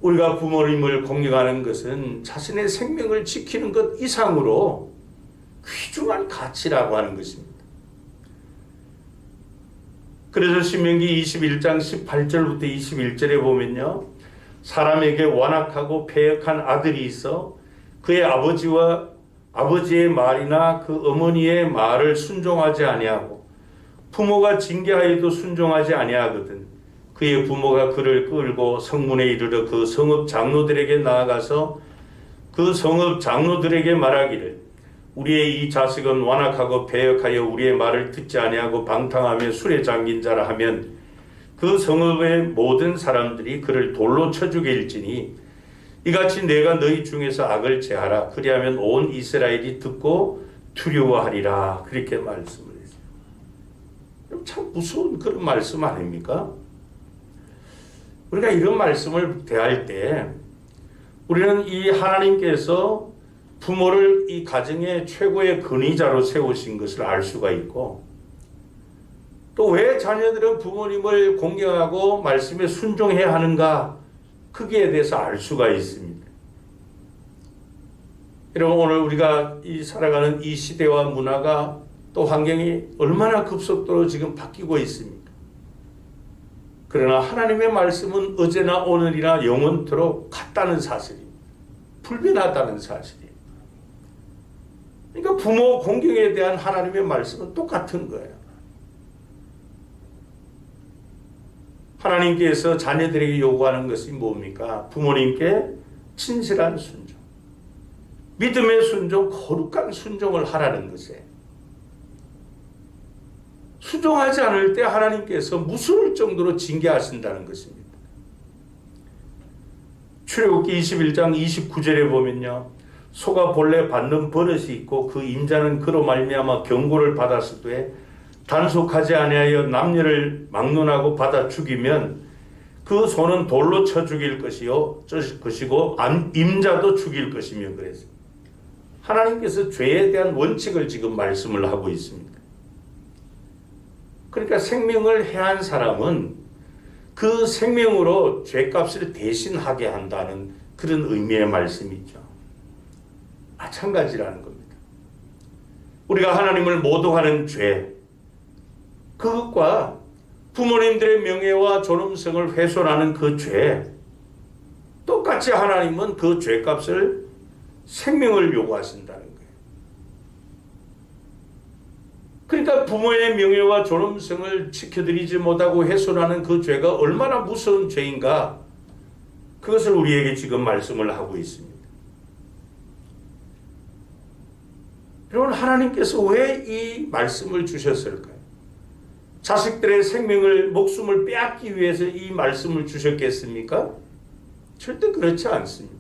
우리가 부모님을 공경하는 것은 자신의 생명을 지키는 것 이상으로 귀중한 가치라고 하는 것입니다. 그래서 신명기 21장 18절부터 21절에 보면요, 사람에게 완악하고 패역한 아들이 있어 그의 아버지의 말이나 그 어머니의 말을 순종하지 아니하고 부모가 징계하여도 순종하지 아니하거든 그의 부모가 그를 끌고 성문에 이르러 그 성읍 장로들에게 나아가서 그 성읍 장로들에게 말하기를 우리의 이 자식은 완악하고 패역하여 우리의 말을 듣지 아니하고 방탕하며 술에 잠긴 자라 하면 그 성읍의 모든 사람들이 그를 돌로 쳐 죽일지니 이같이 내가 너희 중에서 악을 제하라 그리하면 온 이스라엘이 듣고 두려워하리라 그렇게 말씀을 했어요. 참 무서운 그런 말씀 아닙니까? 우리가 이런 말씀을 대할 때 우리는 이 하나님께서 부모를 이 가정의 최고의 근위자로 세우신 것을 알 수가 있고 또 왜 자녀들은 부모님을 공경하고 말씀에 순종해야 하는가 거기에 대해서 알 수가 있습니다. 여러분, 오늘 우리가 이 살아가는 이 시대와 문화가 또 환경이 얼마나 급속도로 지금 바뀌고 있습니까? 그러나 하나님의 말씀은 어제나 오늘이나 영원토록 같다는 사실입니다. 불변하다는 사실이에요. 그러니까 부모 공경에 대한 하나님의 말씀은 똑같은 거예요. 하나님께서 자녀들에게 요구하는 것이 뭡니까? 부모님께 진실한 순종, 믿음의 순종, 거룩한 순종을 하라는 것이에요. 순종하지 않을 때 하나님께서 무서울 정도로 징계하신다는 것입니다. 출애굽기 21장 29절에 보면요, 소가 본래 받는 버릇이 있고 그 임자는 그로 말미암아 경고를 받았을 때 단속하지 아니하여 남녀를 막론하고 받아 죽이면 그 소는 돌로 쳐 죽일 것이고 임자도 죽일 것이며 그랬어요. 하나님께서 죄에 대한 원칙을 지금 말씀을 하고 있습니다. 그러니까 생명을 해한 사람은 그 생명으로 죄값을 대신하게 한다는 그런 의미의 말씀이죠. 마찬가지라는 겁니다. 우리가 하나님을 모독하는 죄, 그것과 부모님들의 명예와 존엄성을 훼손하는 그 죄, 똑같이 하나님은 그 죄값을 생명을 요구하신다는 거예요. 그러니까 부모의 명예와 존엄성을 지켜드리지 못하고 훼손하는 그 죄가 얼마나 무서운 죄인가, 그것을 우리에게 지금 말씀을 하고 있습니다. 여러분, 하나님께서 왜 이 말씀을 주셨을까요? 자식들의 생명을, 목숨을 빼앗기 위해서 이 말씀을 주셨겠습니까? 절대 그렇지 않습니다.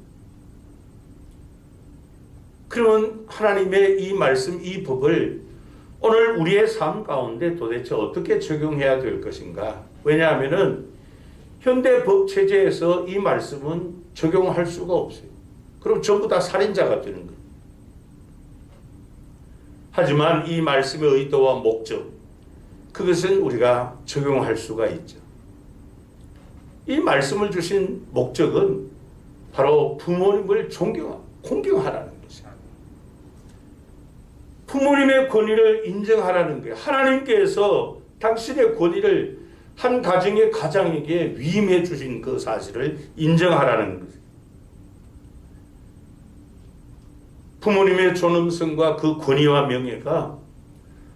그러면 하나님의 이 말씀, 이 법을 오늘 우리의 삶 가운데 도대체 어떻게 적용해야 될 것인가? 왜냐하면 현대 법 체제에서 이 말씀은 적용할 수가 없어요. 그럼 전부 다 살인자가 되는 거예요. 하지만 이 말씀의 의도와 목적, 그것은 우리가 적용할 수가 있죠. 이 말씀을 주신 목적은 바로 부모님을 공경하라는 것이에요. 부모님의 권위를 인정하라는 거예요. 하나님께서 당신의 권위를 한 가정의 가장에게 위임해 주신 그 사실을 인정하라는 것이에요. 부모님의 존엄성과 그 권위와 명예가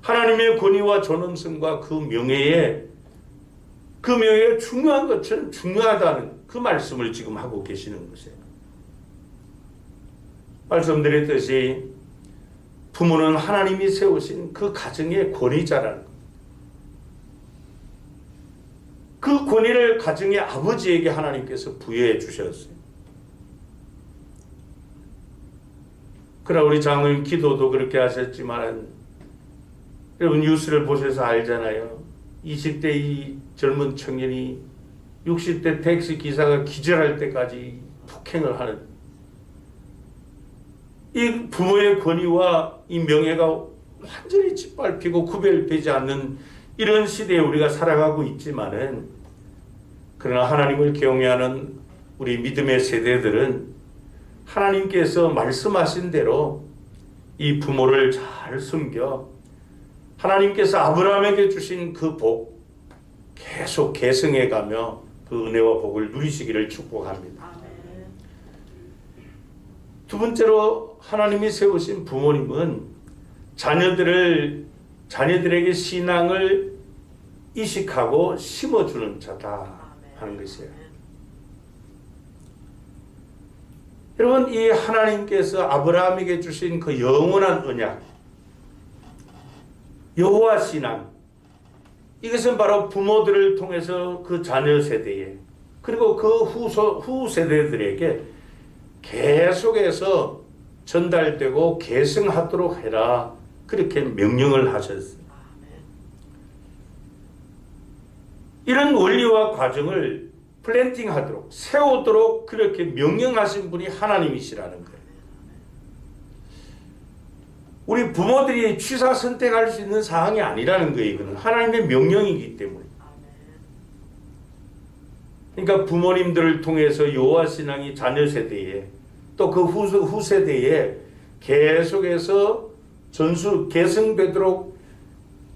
하나님의 권위와 존엄성과 그 명예에 중요한 것처럼 중요하다는 그 말씀을 지금 하고 계시는 것이에요. 말씀드렸듯이 부모는 하나님이 세우신 그 가정의 권위자라는 것. 그 권위를 가정의 아버지에게 하나님께서 부여해 주셨어요. 그러나 우리 장로님 기도도 그렇게 하셨지만 여러분 뉴스를 보셔서 알잖아요. 20대 이 젊은 청년이 60대 택시 기사가 기절할 때까지 폭행을 하는, 이 부모의 권위와 이 명예가 완전히 짓밟히고 구별되지 않는 이런 시대에 우리가 살아가고 있지만은, 그러나 하나님을 경외하는 우리 믿음의 세대들은 하나님께서 말씀하신 대로 이 부모를 잘 섬겨 하나님께서 아브라함에게 주신 그 복 계속 계승해 가며 그 은혜와 복을 누리시기를 축복합니다. 두 번째로 하나님이 세우신 부모님은 자녀들에게 신앙을 이식하고 심어주는 자다 하는 것이에요. 여러분, 이 하나님께서 아브라함에게 주신 그 영원한 언약, 여호와 신앙, 이것은 바로 부모들을 통해서 그 자녀 세대에, 그리고 그 후 세대들에게 계속해서 전달되고 계승하도록 해라, 그렇게 명령을 하셨어요. 이런 원리와 과정을 플랜팅하도록, 세우도록 그렇게 명령하신 분이 하나님이시라는 거예요. 우리 부모들이 취사 선택할 수 있는 사항이 아니라는 거예요. 이거는 하나님의 명령이기 때문에. 그러니까 부모님들을 통해서 여호와 신앙이 자녀 세대에, 또 그 후세대에 계속해서 전수 계승되도록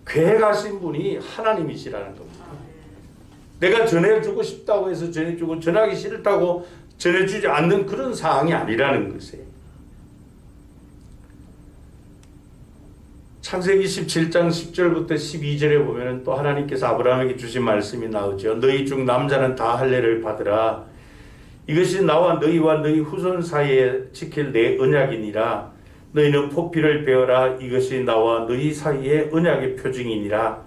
계획하신 분이 하나님이시라는 겁니다. 내가 전해주고 싶다고 해서 전해주고 전하기 싫다고 전해주지 않는 그런 상황이 아니라는 것이에요. 창세기 17장 10절부터 12절에 보면 또 하나님께서 아브라함에게 주신 말씀이 나오죠. 너희 중 남자는 다 할례를 받으라. 이것이 나와 너희와 너희 후손 사이에 지킬 내 언약이니라. 너희는 포피를 베어라. 이것이 나와 너희 사이의 언약의 표징이니라.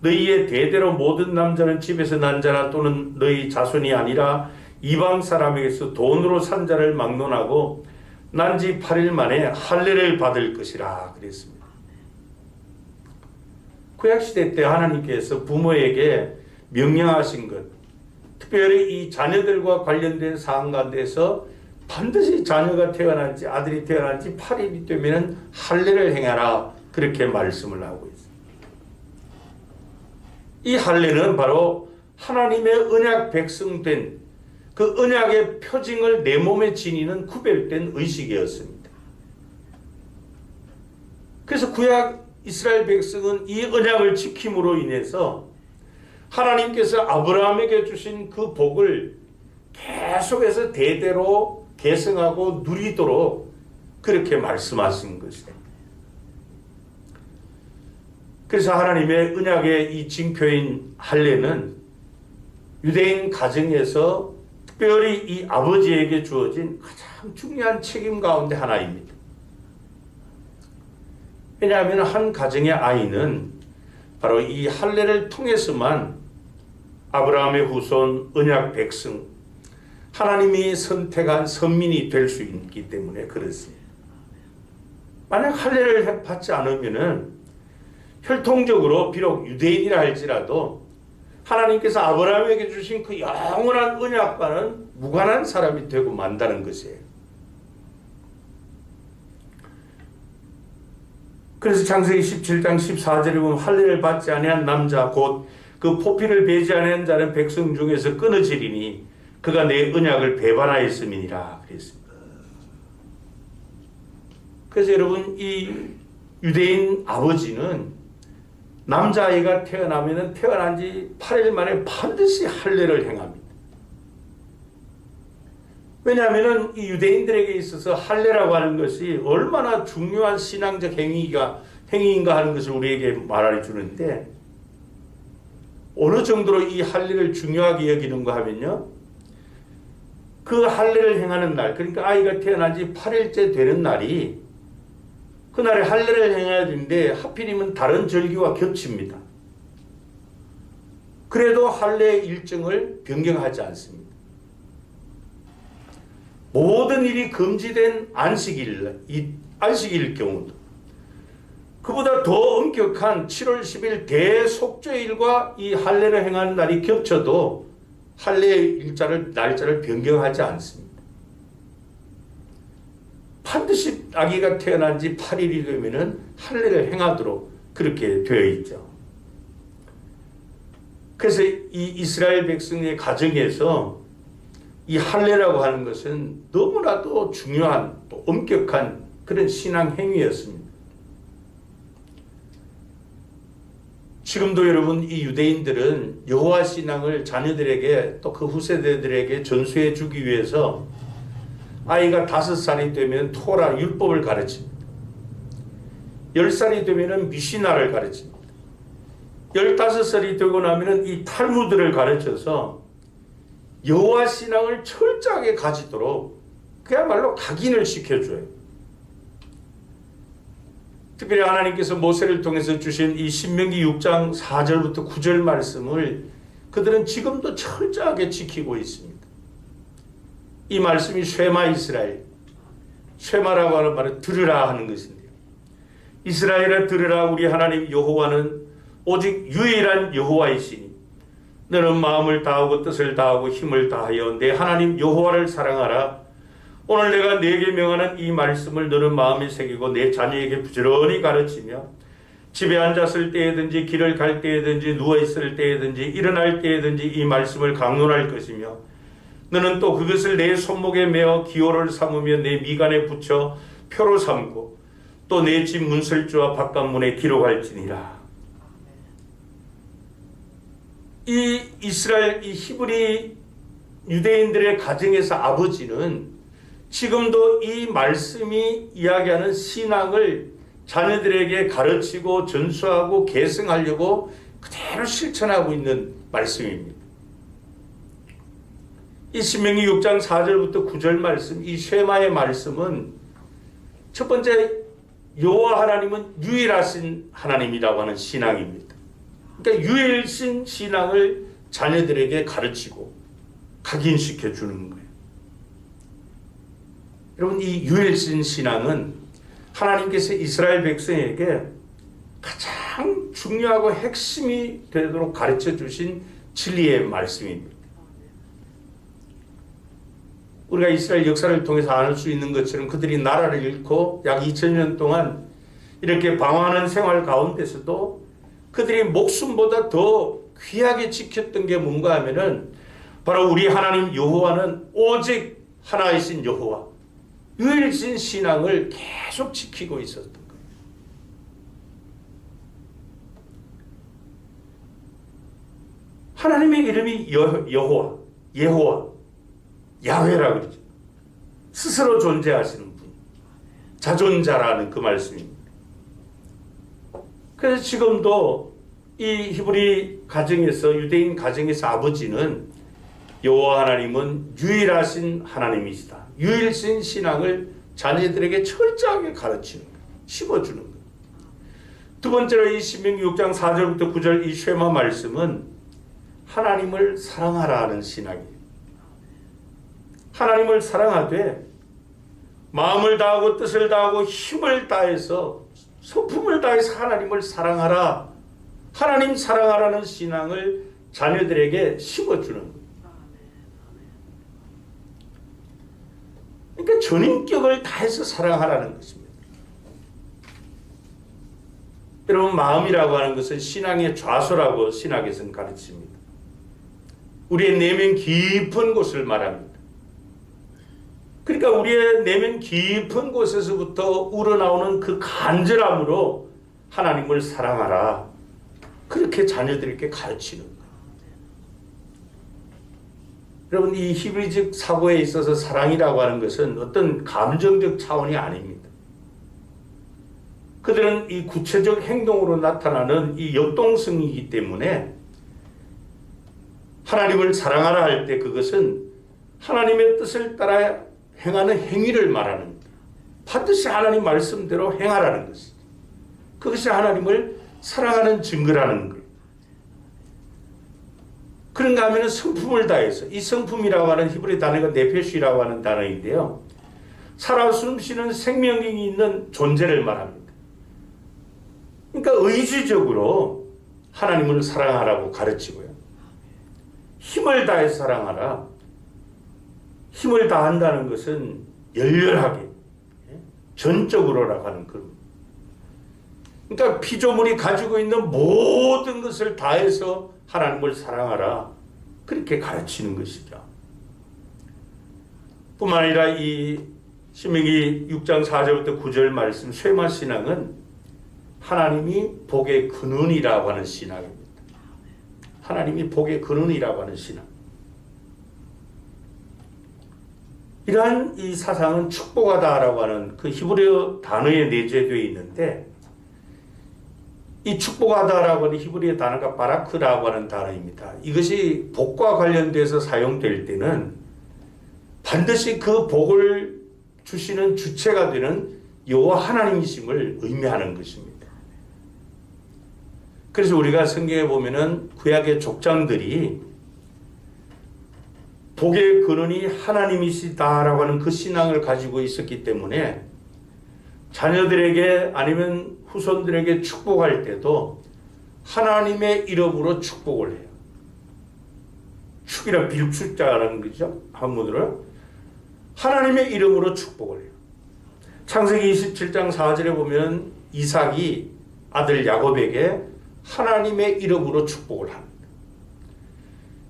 너희의 대대로 모든 남자는 집에서 난 자나 또는 너희 자손이 아니라 이방 사람에게서 돈으로 산 자를 막론하고 난 지 8일 만에 할례를 받을 것이라 그랬습니다. 구약시대 때 하나님께서 부모에게 명령하신 것, 특별히 이 자녀들과 관련된 사항 가운데서 반드시 자녀가 태어난지 아들이 태어난지 8일이 되면 할례를 행하라 그렇게 말씀을 하고 있습니다. 이 할례는 바로 하나님의 언약 백성된 그 언약의 표징을 내 몸에 지니는 구별된 의식이었습니다. 그래서 구약 이스라엘 백성은 이 언약을 지킴으로 인해서 하나님께서 아브라함에게 주신 그 복을 계속해서 대대로 계승하고 누리도록 그렇게 말씀하신 것이에요. 그래서 하나님의 언약의 이 징표인 할례는 유대인 가정에서 특별히 이 아버지에게 주어진 가장 중요한 책임 가운데 하나입니다. 왜냐하면 한 가정의 아이는 바로 이 할례를 통해서만 아브라함의 후손 언약 백성, 하나님이 선택한 선민이 될 수 있기 때문에 그렇습니다. 만약 할례를 받지 않으면은 혈통적으로 비록 유대인이라 할지라도 하나님께서 아브라함에게 주신 그 영원한 언약과는 무관한 사람이 되고 만다는 것이에요. 그래서 창세기 17장 14절에 보면 할례를 받지 아니한 남자 곧 그 포피를 베지 아니한 자는 백성 중에서 끊어지리니 그가 내 언약을 배반하였음이니라 그랬습니다. 그래서 여러분 이 유대인 아버지는 남자아이가 태어나면 태어난 지 8일 만에 반드시 할례를 행합니다. 왜냐하면 이 유대인들에게 있어서 할례라고 하는 것이 얼마나 중요한 신앙적 행위인가 하는 것을 우리에게 말해 주는데 어느 정도로 이 할례를 중요하게 여기는가 하면요. 그 할례를 행하는 날, 그러니까 아이가 태어난 지 8일째 되는 날이 그날에 할례를 행해야 되는데 하필이면 다른 절기와 겹칩니다. 그래도 할례 일정을 변경하지 않습니다. 모든 일이 금지된 안식일 경우도 그보다 더 엄격한 7월 10일 대속죄일과 이 할례를 행하는 날이 겹쳐도 할례 날짜를 변경하지 않습니다. 반드시 아기가 태어난 지 8일이 되면 할례를 행하도록 그렇게 되어 있죠. 그래서 이 이스라엘 백성의 가정에서 이 할례라고 하는 것은 너무나도 중요한 또 엄격한 그런 신앙 행위였습니다. 지금도 여러분 이 유대인들은 여호와 신앙을 자녀들에게 또 그 후세대들에게 전수해 주기 위해서 아이가 5살이 되면 토라 율법을 가르칩니다. 10살이 되면 미시나를 가르칩니다. 15살이 되고 나면 이 탈무드를 가르쳐서 여호와 신앙을 철저하게 가지도록 그야말로 각인을 시켜줘요. 특별히 하나님께서 모세를 통해서 주신 이 신명기 6장 4절부터 9절 말씀을 그들은 지금도 철저하게 지키고 있습니다. 이 말씀이 쉐마 이스라엘, 쉐마라고 하는 말은 들으라 하는 것인데요. 이스라엘아 들으라, 우리 하나님 여호와는 오직 유일한 여호와이시니 너는 마음을 다하고 뜻을 다하고 힘을 다하여 내 하나님 여호와를 사랑하라. 오늘 내가 네게 명하는 이 말씀을 너는 마음에 새기고 내 자녀에게 부지런히 가르치며 집에 앉았을 때에든지 길을 갈 때에든지 누워있을 때에든지 일어날 때에든지 이 말씀을 강론할 것이며 너는 또 그것을 내 손목에 메어 기호를 삼으며 내 미간에 붙여 표로 삼고 또 내 집 문설주와 바깥문에 기록할지니라. 이 이스라엘, 이 히브리 유대인들의 가정에서 아버지는 지금도 이 말씀이 이야기하는 신앙을 자녀들에게 가르치고 전수하고 계승하려고 그대로 실천하고 있는 말씀입니다. 이 신명기 6장 4절부터 9절 말씀, 이 쉐마의 말씀은 첫 번째, 여호와 하나님은 유일하신 하나님이라고 하는 신앙입니다. 그러니까 유일신 신앙을 자녀들에게 가르치고 각인시켜 주는 거예요. 여러분, 이 유일신 신앙은 하나님께서 이스라엘 백성에게 가장 중요하고 핵심이 되도록 가르쳐 주신 진리의 말씀입니다. 우리가 이스라엘 역사를 통해서 알 수 있는 것처럼 그들이 나라를 잃고 약 2000년 동안 이렇게 방황하는 생활 가운데서도 그들이 목숨보다 더 귀하게 지켰던 게 뭔가 하면은 바로 우리 하나님 여호와는 오직 하나이신 여호와, 유일신 신앙을 계속 지키고 있었던 거예요. 하나님의 이름이 여호와, 예호와, 야훼라고 그러죠. 스스로 존재하시는 분, 자존자라는 그 말씀입니다. 그래서 지금도 이 히브리 가정에서, 유대인 가정에서 아버지는 여호와 하나님은 유일하신 하나님이시다, 유일신 신앙을 자녀들에게 철저하게 가르치는 거예요. 심어주는 거예요. 두 번째로 이 신명기 6장 4절부터 9절 이 쉐마 말씀은 하나님을 사랑하라 하는 신앙이에요. 하나님을 사랑하되 마음을 다하고 뜻을 다하고 힘을 다해서 성품을 다해서 하나님을 사랑하라, 하나님 사랑하라는 신앙을 자녀들에게 심어주는 거예요. 그러니까 전인격을 다해서 사랑하라는 것입니다. 여러분, 마음이라고 하는 것은 신앙의 좌소라고 신학에서는 가르칩니다. 우리의 내면 깊은 곳을 말합니다. 그러니까 우리의 내면 깊은 곳에서부터 우러나오는 그 간절함으로 하나님을 사랑하라, 그렇게 자녀들에게 가르치는 거예요. 여러분, 이 히브리적 사고에 있어서 사랑이라고 하는 것은 어떤 감정적 차원이 아닙니다. 그들은 이 구체적 행동으로 나타나는 이 역동성이기 때문에 하나님을 사랑하라 할 때 그것은 하나님의 뜻을 따라 행하는 행위를 말하는 거예요. 반드시 하나님 말씀대로 행하라는 것이죠. 그것이 하나님을 사랑하는 증거라는 거예요. 그런가 하면 성품을 다해서, 이 성품이라고 하는 히브리 단어가 네페시라고 하는 단어인데요, 살아 숨쉬는 생명력이 있는 존재를 말합니다. 그러니까 의지적으로 하나님을 사랑하라고 가르치고요, 힘을 다해서 사랑하라. 힘을 다한다는 것은 열렬하게, 전적으로라고 하는 그. 그러니까 피조물이 가지고 있는 모든 것을 다해서 하나님을 사랑하라, 그렇게 가르치는 것이죠. 뿐만 아니라 이 신명기 6장 4절부터 9절 말씀 쉐마 신앙은 하나님이 복의 근원이라고 하는 신앙입니다. 하나님이 복의 근원이라고 하는 신앙. 이러한 이 사상은 축복하다라고 하는 그 히브리어 단어에 내재되어 있는데, 이 축복하다라고 하는 히브리어 단어가 바라크라고 하는 단어입니다. 이것이 복과 관련돼서 사용될 때는 반드시 그 복을 주시는 주체가 되는 여호와 하나님이심을 의미하는 것입니다. 그래서 우리가 성경에 보면은 구약의 족장들이 복의 근원이 하나님이시다라고 하는 그 신앙을 가지고 있었기 때문에 자녀들에게 아니면 후손들에게 축복할 때도 하나님의 이름으로 축복을 해요. 축이란 빌축자라는 거죠. 한문으로 하나님의 이름으로 축복을 해요. 창세기 27장 4절에 보면 이삭이 아들 야곱에게 하나님의 이름으로 축복을 합니다.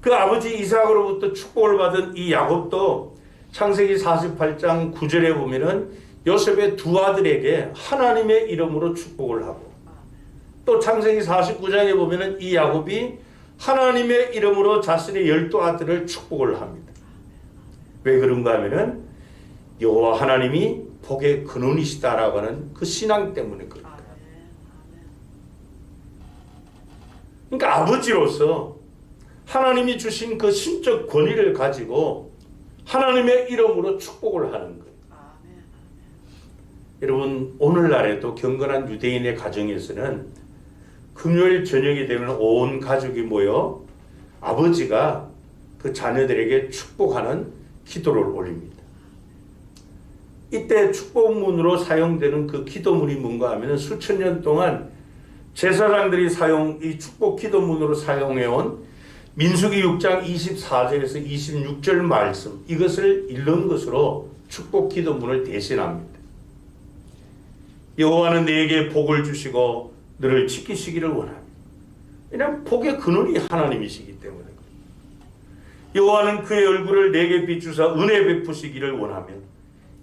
그 아버지 이삭으로부터 축복을 받은 이 야곱도 창세기 48장 9절에 보면은 요셉의 두 아들에게 하나님의 이름으로 축복을 하고, 또 창세기 49장에 보면은 이 야곱이 하나님의 이름으로 자신의 12아들을 축복을 합니다. 왜 그런가 하면은 여호와 하나님이 복의 근원이시다라고 하는 그 신앙 때문에 그렇다. 그러니까 아버지로서 하나님이 주신 그 신적 권위를 가지고 하나님의 이름으로 축복을 하는 거예요. 여러분, 오늘날에도 경건한 유대인의 가정에서는 금요일 저녁이 되면 온 가족이 모여 아버지가 그 자녀들에게 축복하는 기도를 올립니다. 이때 축복문으로 사용되는 그 기도문이 뭔가 하면 수천 년 동안 제사장들이 이 축복 기도문으로 사용해온 민수기 6장 24절에서 26절 말씀, 이것을 읽는 것으로 축복 기도문을 대신합니다. 여호와는 내게 복을 주시고 너를 지키시기를 원합니다. 왜냐하면 복의 근원이 하나님이시기 때문에. 여호와는 그의 얼굴을 내게 비추사 은혜 베푸시기를 원하며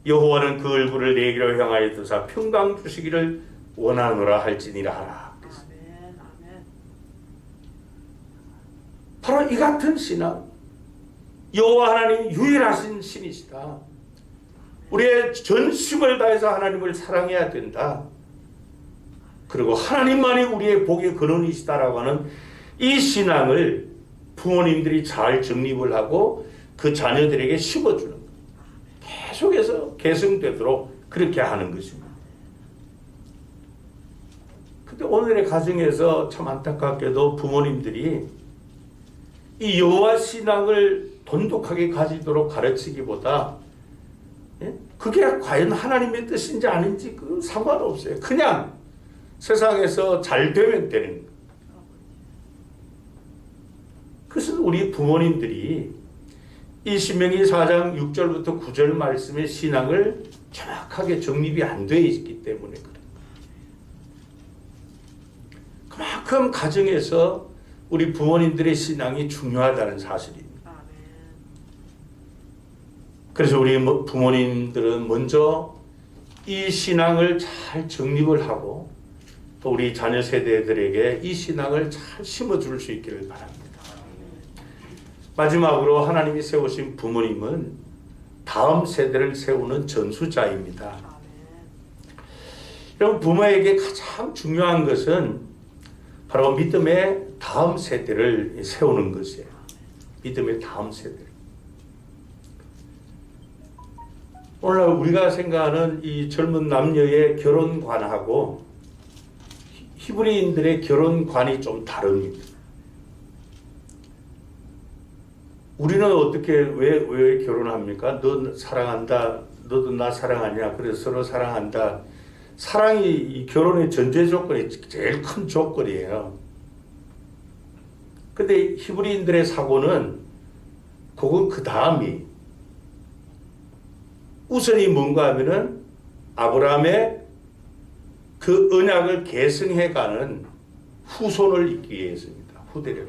여호와는 그 얼굴을 내게로 향하여 드사 평강 주시기를 원하노라 할지니라 하라. 바로 이 같은 신앙, 여호와 하나님 유일하신 신이시다. 우리의 전심을 다해서 하나님을 사랑해야 된다. 그리고 하나님만이 우리의 복의 근원이시다라고 하는 이 신앙을 부모님들이 잘 정립을 하고 그 자녀들에게 심어주는 거예요. 계속해서 계승되도록 그렇게 하는 것입니다. 근데 오늘의 가정에서 참 안타깝게도 부모님들이 이 여호와 신앙을 돈독하게 가지도록 가르치기보다 그게 과연 하나님의 뜻인지 아닌지 그 상관없어요. 그냥 세상에서 잘 되면 되는 거예요. 그것은 우리 부모님들이 이 신명기 4장 6절부터 9절 말씀의 신앙을 정확하게 정립이 안 되어 있기 때문에 그래요. 그만큼 가정에서 우리 부모님들의 신앙이 중요하다는 사실입니다. 그래서 우리 부모님들은 먼저 이 신앙을 잘 정립을 하고 또 우리 자녀 세대들에게 이 신앙을 잘 심어줄 수 있기를 바랍니다. 마지막으로 하나님이 세우신 부모님은 다음 세대를 세우는 전수자입니다. 여러분, 부모에게 가장 중요한 것은 바로 믿음의 다음 세대를 세우는 것이에요. 믿음의 다음 세대를. 오늘날 우리가 생각하는 이 젊은 남녀의 결혼관하고 히브리인들의 결혼관이 좀 다릅니다. 우리는 어떻게 왜 결혼합니까? 너 사랑한다, 너도 나 사랑하냐? 그래서 서로 사랑한다. 사랑이 이 결혼의 전제 조건이 제일 큰 조건이에요. 근데 히브리인들의 사고는 그건 그 다음이 우선이 뭔가 하면은 아브라함의 그 언약을 계승해가는 후손을 잇기 위해서입니다. 후대를.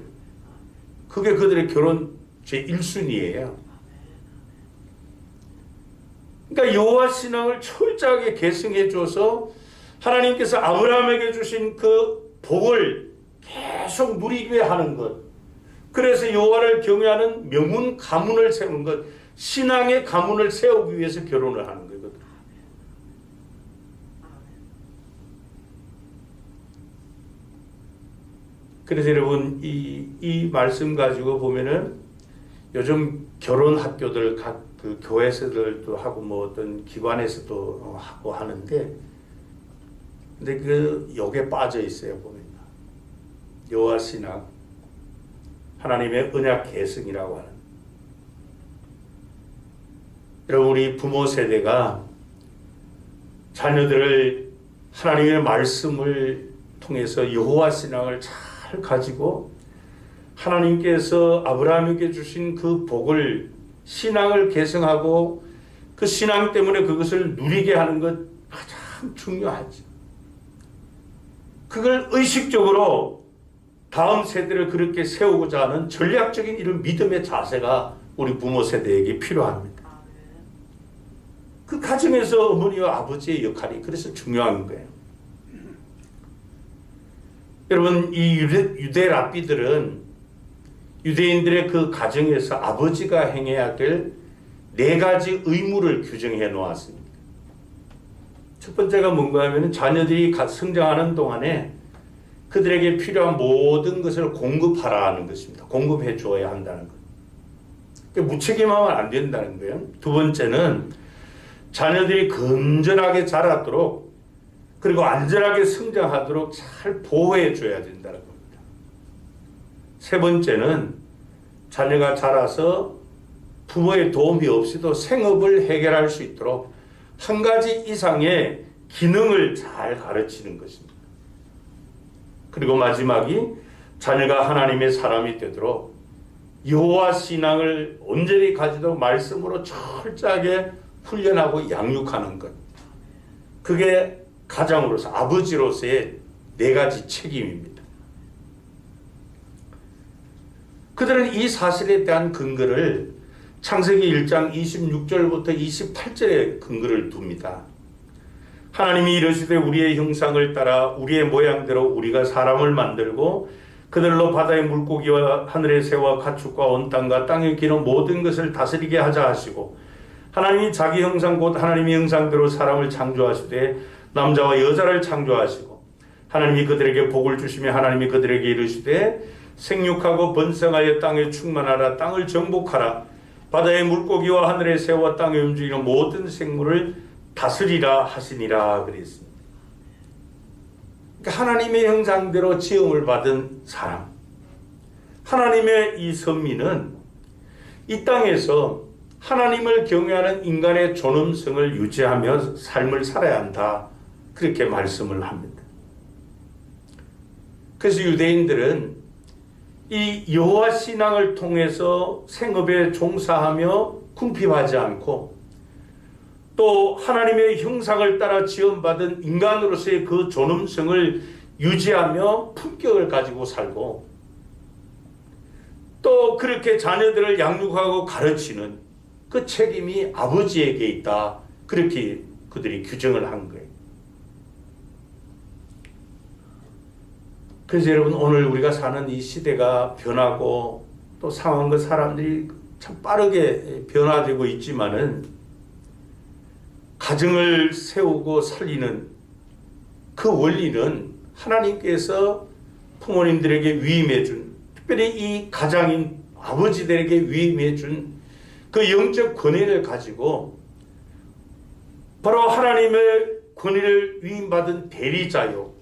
그게 그들의 결혼 제1순위예요. 그러니까 여호와 신앙을 철저하게 계승해 줘서 하나님께서 아브라함에게 주신 그 복을 계속 누리게 하는 것. 그래서 여호와를 경외하는 명문 가문을 세우는 것. 신앙의 가문을 세우기 위해서 결혼을 하는 거거든요. 그래서 여러분 이 말씀 가지고 보면은 요즘 결혼 학교들 각 그 교회에서도 하고 뭐 어떤 기관에서도 하고 하는데, 근데 그 여기에 빠져 있어요. 보면 여호와 신앙, 하나님의 언약 계승이라고 하는. 여러분, 우리 부모 세대가 자녀들을 하나님의 말씀을 통해서 여호와 신앙을 잘 가지고 하나님께서 아브라함에게 주신 그 복을, 신앙을 계승하고 그 신앙 때문에 그것을 누리게 하는 것 가장 중요하죠. 그걸 의식적으로 다음 세대를 그렇게 세우고자 하는 전략적인 이런 믿음의 자세가 우리 부모 세대에게 필요합니다. 그 가정에서 어머니와 아버지의 역할이 그래서 중요한 거예요. 여러분, 이 유대 랍비들은 유대인들의 그 가정에서 아버지가 행해야 될 4가지 의무를 규정해 놓았습니다. 첫 번째가 뭔가 하면 자녀들이 성장하는 동안에 그들에게 필요한 모든 것을 공급하라는 것입니다. 공급해 주어야 한다는 것. 무책임하면 안 된다는 거예요. 두 번째는 자녀들이 건전하게 자라도록 그리고 안전하게 성장하도록 잘 보호해 줘야 된다는 겁니다. 세 번째는 자녀가 자라서 부모의 도움이 없이도 생업을 해결할 수 있도록 1가지 이상의 기능을 잘 가르치는 것입니다. 그리고 마지막이 자녀가 하나님의 사람이 되도록 여호와 신앙을 온전히 가지도록 말씀으로 철저하게 훈련하고 양육하는 것. 그게 가장으로서 아버지로서의 4가지 책임입니다. 그들은 이 사실에 대한 근거를 창세기 1장 26절부터 28절에 근거를 둡니다. 하나님이 이르시되 우리의 형상을 따라 우리의 모양대로 우리가 사람을 만들고 그들로 바다의 물고기와 하늘의 새와 가축과 온 땅과 땅에 기는 모든 것을 다스리게 하자 하시고 하나님이 자기 형상 곧 하나님의 형상대로 사람을 창조하시되 남자와 여자를 창조하시고 하나님이 그들에게 복을 주시며 하나님이 그들에게 이르시되 생육하고 번성하여 땅에 충만하라 땅을 정복하라 바다의 물고기와 하늘의 새와 땅에 움직이는 모든 생물을 다스리라 하시니라 그랬습니다. 그러니까 하나님의 형상대로 지음을 받은 사람, 하나님의 이 선민은 이 땅에서 하나님을 경외하는 인간의 존엄성을 유지하며 삶을 살아야 한다. 그렇게 말씀을 합니다. 그래서 유대인들은 이 여호와 신앙을 통해서 생업에 종사하며 궁핍하지 않고 또 하나님의 형상을 따라 지음받은 인간으로서의 그 존엄성을 유지하며 품격을 가지고 살고 또 그렇게 자녀들을 양육하고 가르치는 그 책임이 아버지에게 있다. 그렇게 그들이 규정을 한 거예요. 그래서 여러분 오늘 우리가 사는 이 시대가 변하고 또 상황과 사람들이 참 빠르게 변화되고 있지만은 가정을 세우고 살리는 그 원리는 하나님께서 부모님들에게 위임해 준, 특별히 이 가장인 아버지들에게 위임해 준 그 영적 권위를 가지고 바로 하나님의 권위를 위임받은 대리자요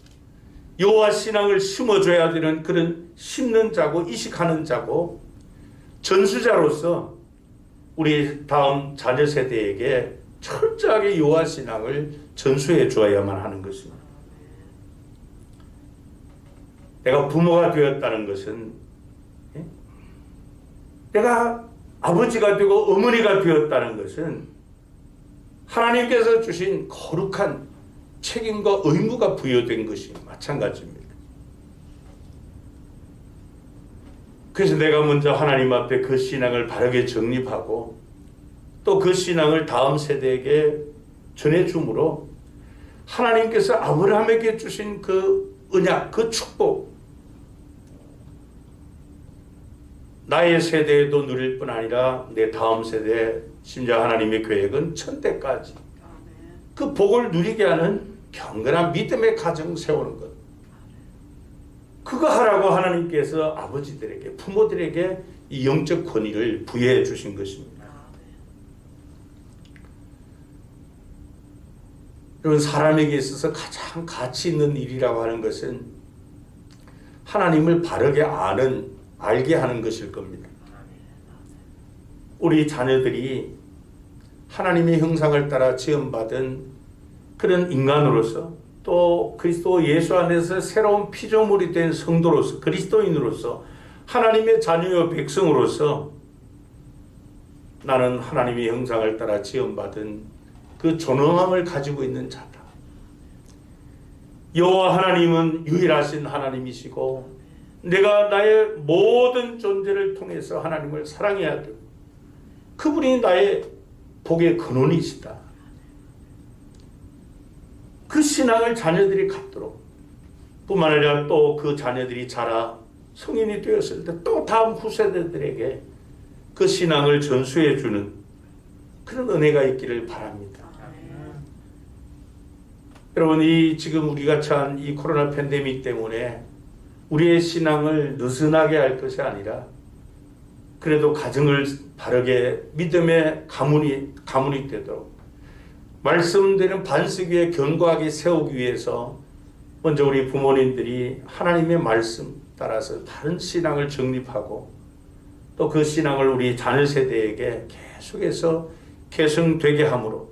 여호와 신앙을 심어줘야 되는 그런 심는 자고 이식하는 자고 전수자로서 우리 다음 자녀 세대에게 철저하게 여호와 신앙을 전수해 주어야만 하는 것입니다. 내가 부모가 되었다는 것은 내가 아버지가 되고 어머니가 되었다는 것은 하나님께서 주신 거룩한 책임과 의무가 부여된 것이 마찬가지입니다. 그래서 내가 먼저 하나님 앞에 그 신앙을 바르게 정립하고 또 그 신앙을 다음 세대에게 전해줌으로 하나님께서 아브라함에게 주신 그 언약, 그 축복 나의 세대에도 누릴 뿐 아니라 내 다음 세대 심지어 하나님의 계획은 천대까지 그 복을 누리게 하는 경건한 믿음의 가정 세우는 것. 그거 하라고 하나님께서 아버지들에게 부모들에게 이 영적 권위를 부여해 주신 것입니다. 여러분 사람에게 있어서 가장 가치 있는 일이라고 하는 것은 하나님을 바르게 알게 하는 것일 겁니다. 우리 자녀들이 하나님의 형상을 따라 지음받은 그런 인간으로서 또 그리스도 예수 안에서 새로운 피조물이 된 성도로서 그리스도인으로서 하나님의 자녀요 백성으로서 나는 하나님의 형상을 따라 지음받은 그 존엄함을 가지고 있는 자다. 여호와 하나님은 유일하신 하나님이시고 내가 나의 모든 존재를 통해서 하나님을 사랑해야 되고 그분이 나의 복의 근원이시다. 그 신앙을 자녀들이 갖도록, 뿐만 아니라 또 그 자녀들이 자라 성인이 되었을 때 또 다음 후세대들에게 그 신앙을 전수해 주는 그런 은혜가 있기를 바랍니다. 여러분, 이 지금 우리가 처한 이 코로나 팬데믹 때문에 우리의 신앙을 느슨하게 할 것이 아니라 그래도 가정을 바르게 믿음의 가문이 되도록 말씀드린 반석 위에 견고하게 세우기 위해서 먼저 우리 부모님들이 하나님의 말씀 따라서 다른 신앙을 정립하고 또 그 신앙을 우리 자녀 세대에게 계속해서 계승되게 함으로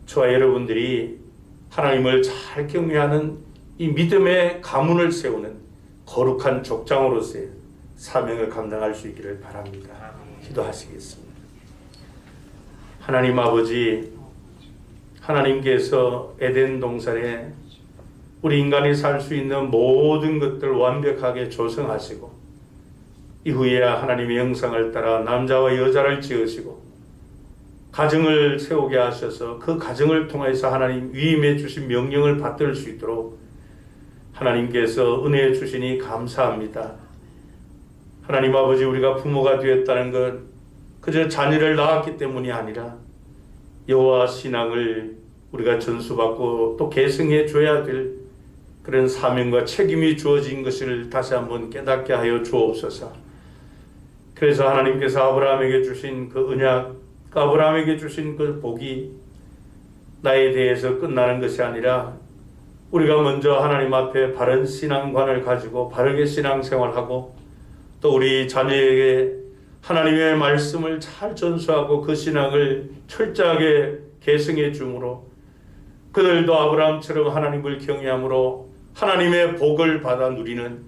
저와 여러분들이 하나님을 잘 경외하는 이 믿음의 가문을 세우는 거룩한 족장으로서의 사명을 감당할 수 있기를 바랍니다. 기도하시겠습니다. 하나님 아버지, 하나님께서 에덴 동산에 우리 인간이 살 수 있는 모든 것들 완벽하게 조성하시고 이후에 하나님의 형상을 따라 남자와 여자를 지으시고 가정을 세우게 하셔서 그 가정을 통해서 하나님 위임해 주신 명령을 받들 수 있도록 하나님께서 은혜해 주시니 감사합니다. 하나님 아버지, 우리가 부모가 되었다는 것 그저 자녀를 낳았기 때문이 아니라 여호와 신앙을 우리가 전수받고 또 계승해 줘야 될 그런 사명과 책임이 주어진 것을 다시 한번 깨닫게 하여 주옵소서. 그래서 하나님께서 아브라함에게 주신 그 언약, 아브라함에게 주신 그 복이 나에 대해서 끝나는 것이 아니라 우리가 먼저 하나님 앞에 바른 신앙관을 가지고 바르게 신앙생활하고 또 우리 자녀에게 하나님의 말씀을 잘 전수하고 그 신앙을 철저하게 계승해 주므로 그들도 아브라함처럼 하나님을 경외함으로 하나님의 복을 받아 누리는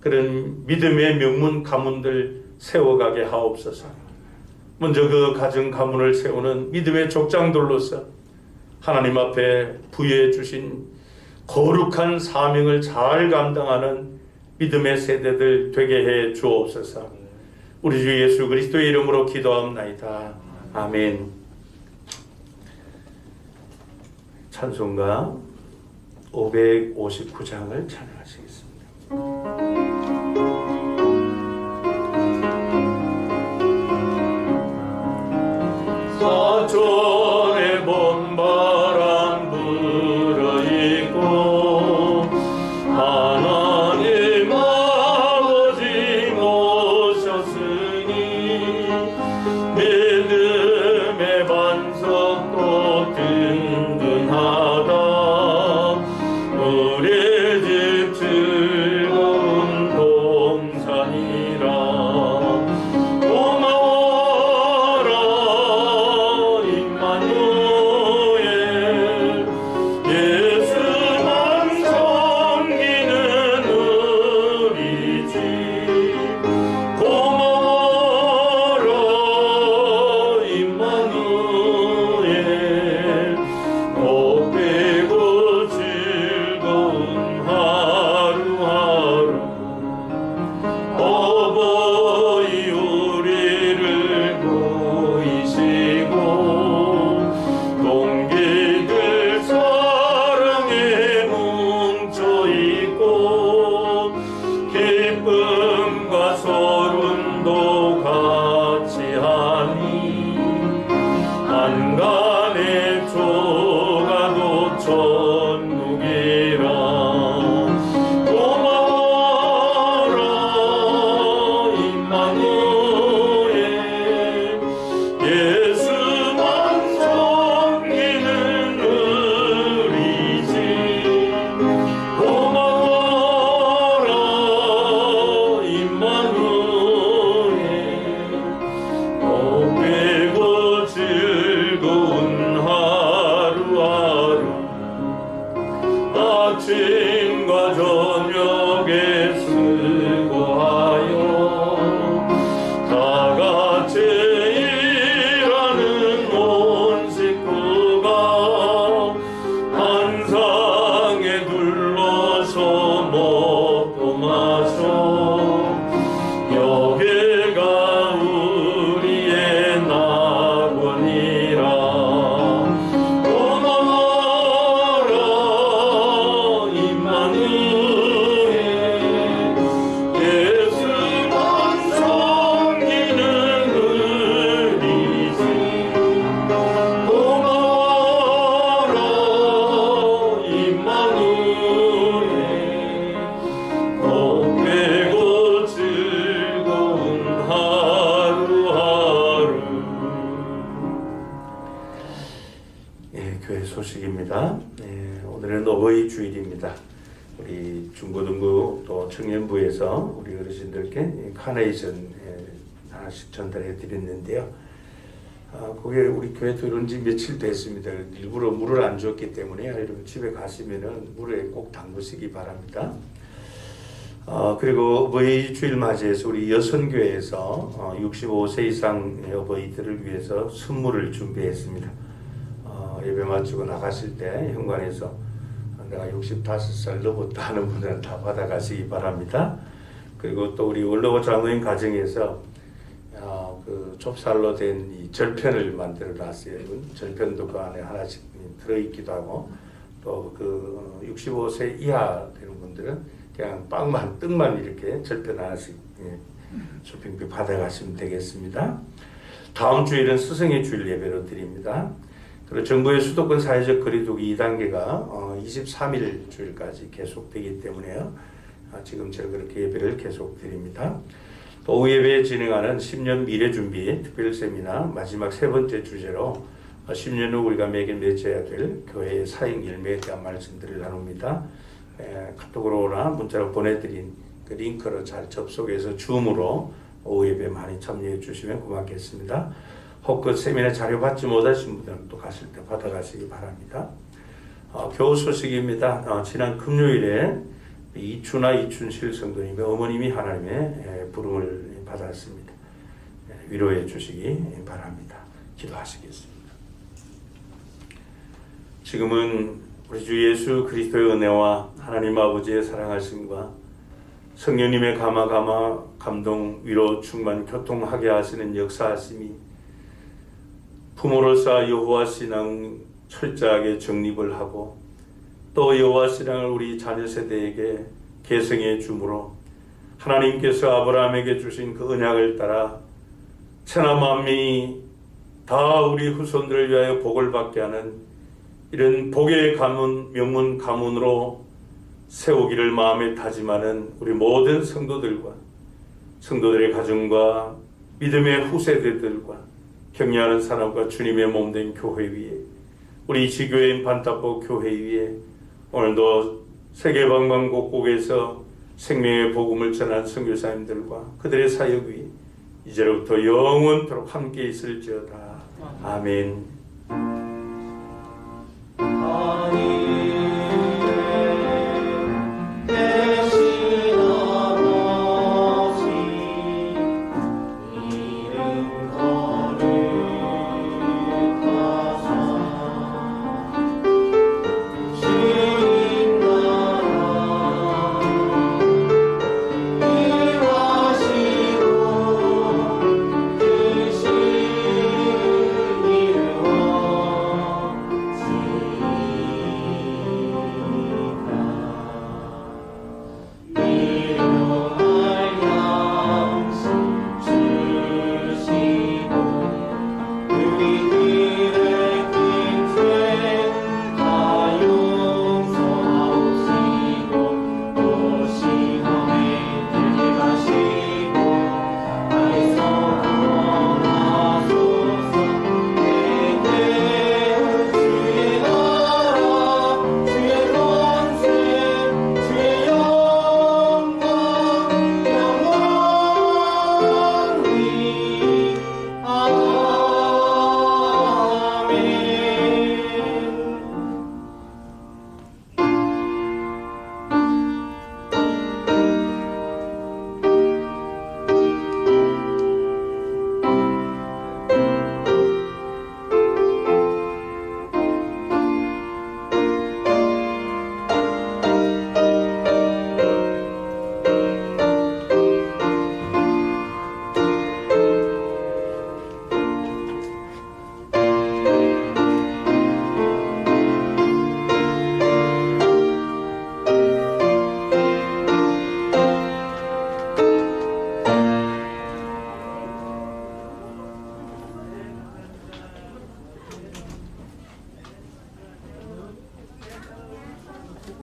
그런 믿음의 명문 가문들 세워가게 하옵소서. 먼저 그 가정 가문을 세우는 믿음의 족장들로서 하나님 앞에 부여해 주신 거룩한 사명을 잘 감당하는 믿음의 세대들 되게 해 주옵소서. 우리 주 예수 그리스도의 이름으로 기도합나이다. 아멘. 찬송가 559장을 찬양하시겠습니다. 사천에 봄바람 불어있고 하나님 아버지 모셨으니 믿음의 반석도 든든하다. 우리 집 즐거운 동산이라. 고마워라 임마누엘, 예수만 섬기는 우리 집. 고마워라 임마누엘, 꽃피고 즐거운 하루하루. 어버이 우리를 보이시고 동기들 사랑에 뭉쳐있고 기쁨과 소름도 같이 하니 안간의 조가도 천국이라. 고마워라 임마누엘, 예수만 섬기는 우리 집. 고마워라 임마누엘, 꽃피고 즐거운 하루하루. 아침과 저녁에 수고하여 다 같이 일하는 온 식구가 한 상에 둘러서 먹고 마셔. 여기가 우리의 낙원이라. 고마워라 소식입니다. 오늘은 어버이 주일입니다. 우리 중고등부 또 청년부에서 우리 어르신들께 카네이션 하나씩 전달해 드렸는데요. 그게 우리 교회 들어온 지 며칠 됐습니다. 일부러 물을 안 줬기 때문에 여러분 집에 가시면은 물에 꼭 담그시기 바랍니다. 그리고 어버이 주일 맞이해서 우리 여선교회에서 65세 이상 어버이들을 위해서 선물을 준비했습니다. 예배 마치고 나가실 때 현관에서 내가 65살 넘었다 하는 분들은 다 받아가시기 바랍니다. 그리고 또 우리 원로고 장로님 가정에서 그 좁쌀로 된 이 절편을 만들어 놨어요. 절편도 그 안에 하나씩 들어있기도 하고, 또 그 65세 이하 되는 분들은 그냥 빵만 떡만 이렇게 절편 하나씩 쇼핑비 받아가시면 되겠습니다. 다음 주일은 스승의 주일 예배로 드립니다. 그리고 정부의 수도권 사회적 거리두기 2단계가 23일 주일까지 계속되기 때문에요. 지금 제가 그렇게 예배를 계속 드립니다. 또 오후 예배에 진행하는 10년 미래 준비 특별 세미나 마지막 세 번째 주제로 10년 후 우리가 맺어야 될 교회의 사역 열매에 대한 말씀들을 나눕니다. 카톡으로나 문자로 보내드린 그 링크로 잘 접속해서 줌으로 오후 예배 많이 참여해 주시면 고맙겠습니다. 혹 그 세미나 자료 받지 못하신 분들은 또 가실 때 받아가시기 바랍니다. 교우 소식입니다. 지난 금요일에 이춘실 성도님의 어머님이 하나님의 부름을 받았습니다. 위로해 주시기 바랍니다. 기도하시겠습니다. 지금은 우리 주 예수 그리스도의 은혜와 하나님 아버지의 사랑하심과 성령님의 감동, 위로, 충만, 교통하게 하시는 역사하심이 부모로서 여호와 신앙 철저하게 정립을 하고 또 여호와 신앙을 우리 자녀 세대에게 계승해 주므로 하나님께서 아브라함에게 주신 그 언약을 따라 천하 만민이 다 우리 후손들을 위하여 복을 받게 하는 이런 복의 가문, 명문 가문으로 세우기를 마음에 다짐하는 우리 모든 성도들과 성도들의 가정과 믿음의 후세대들과 격려하는 사람과 주님의 몸된 교회 위에 우리 지교회인 반타보 교회 위에 오늘도 세계 방방곡곡에서 생명의 복음을 전한 선교사님들과 그들의 사역 위에 이제로부터 영원토록 함께 있을지어다. 아멘.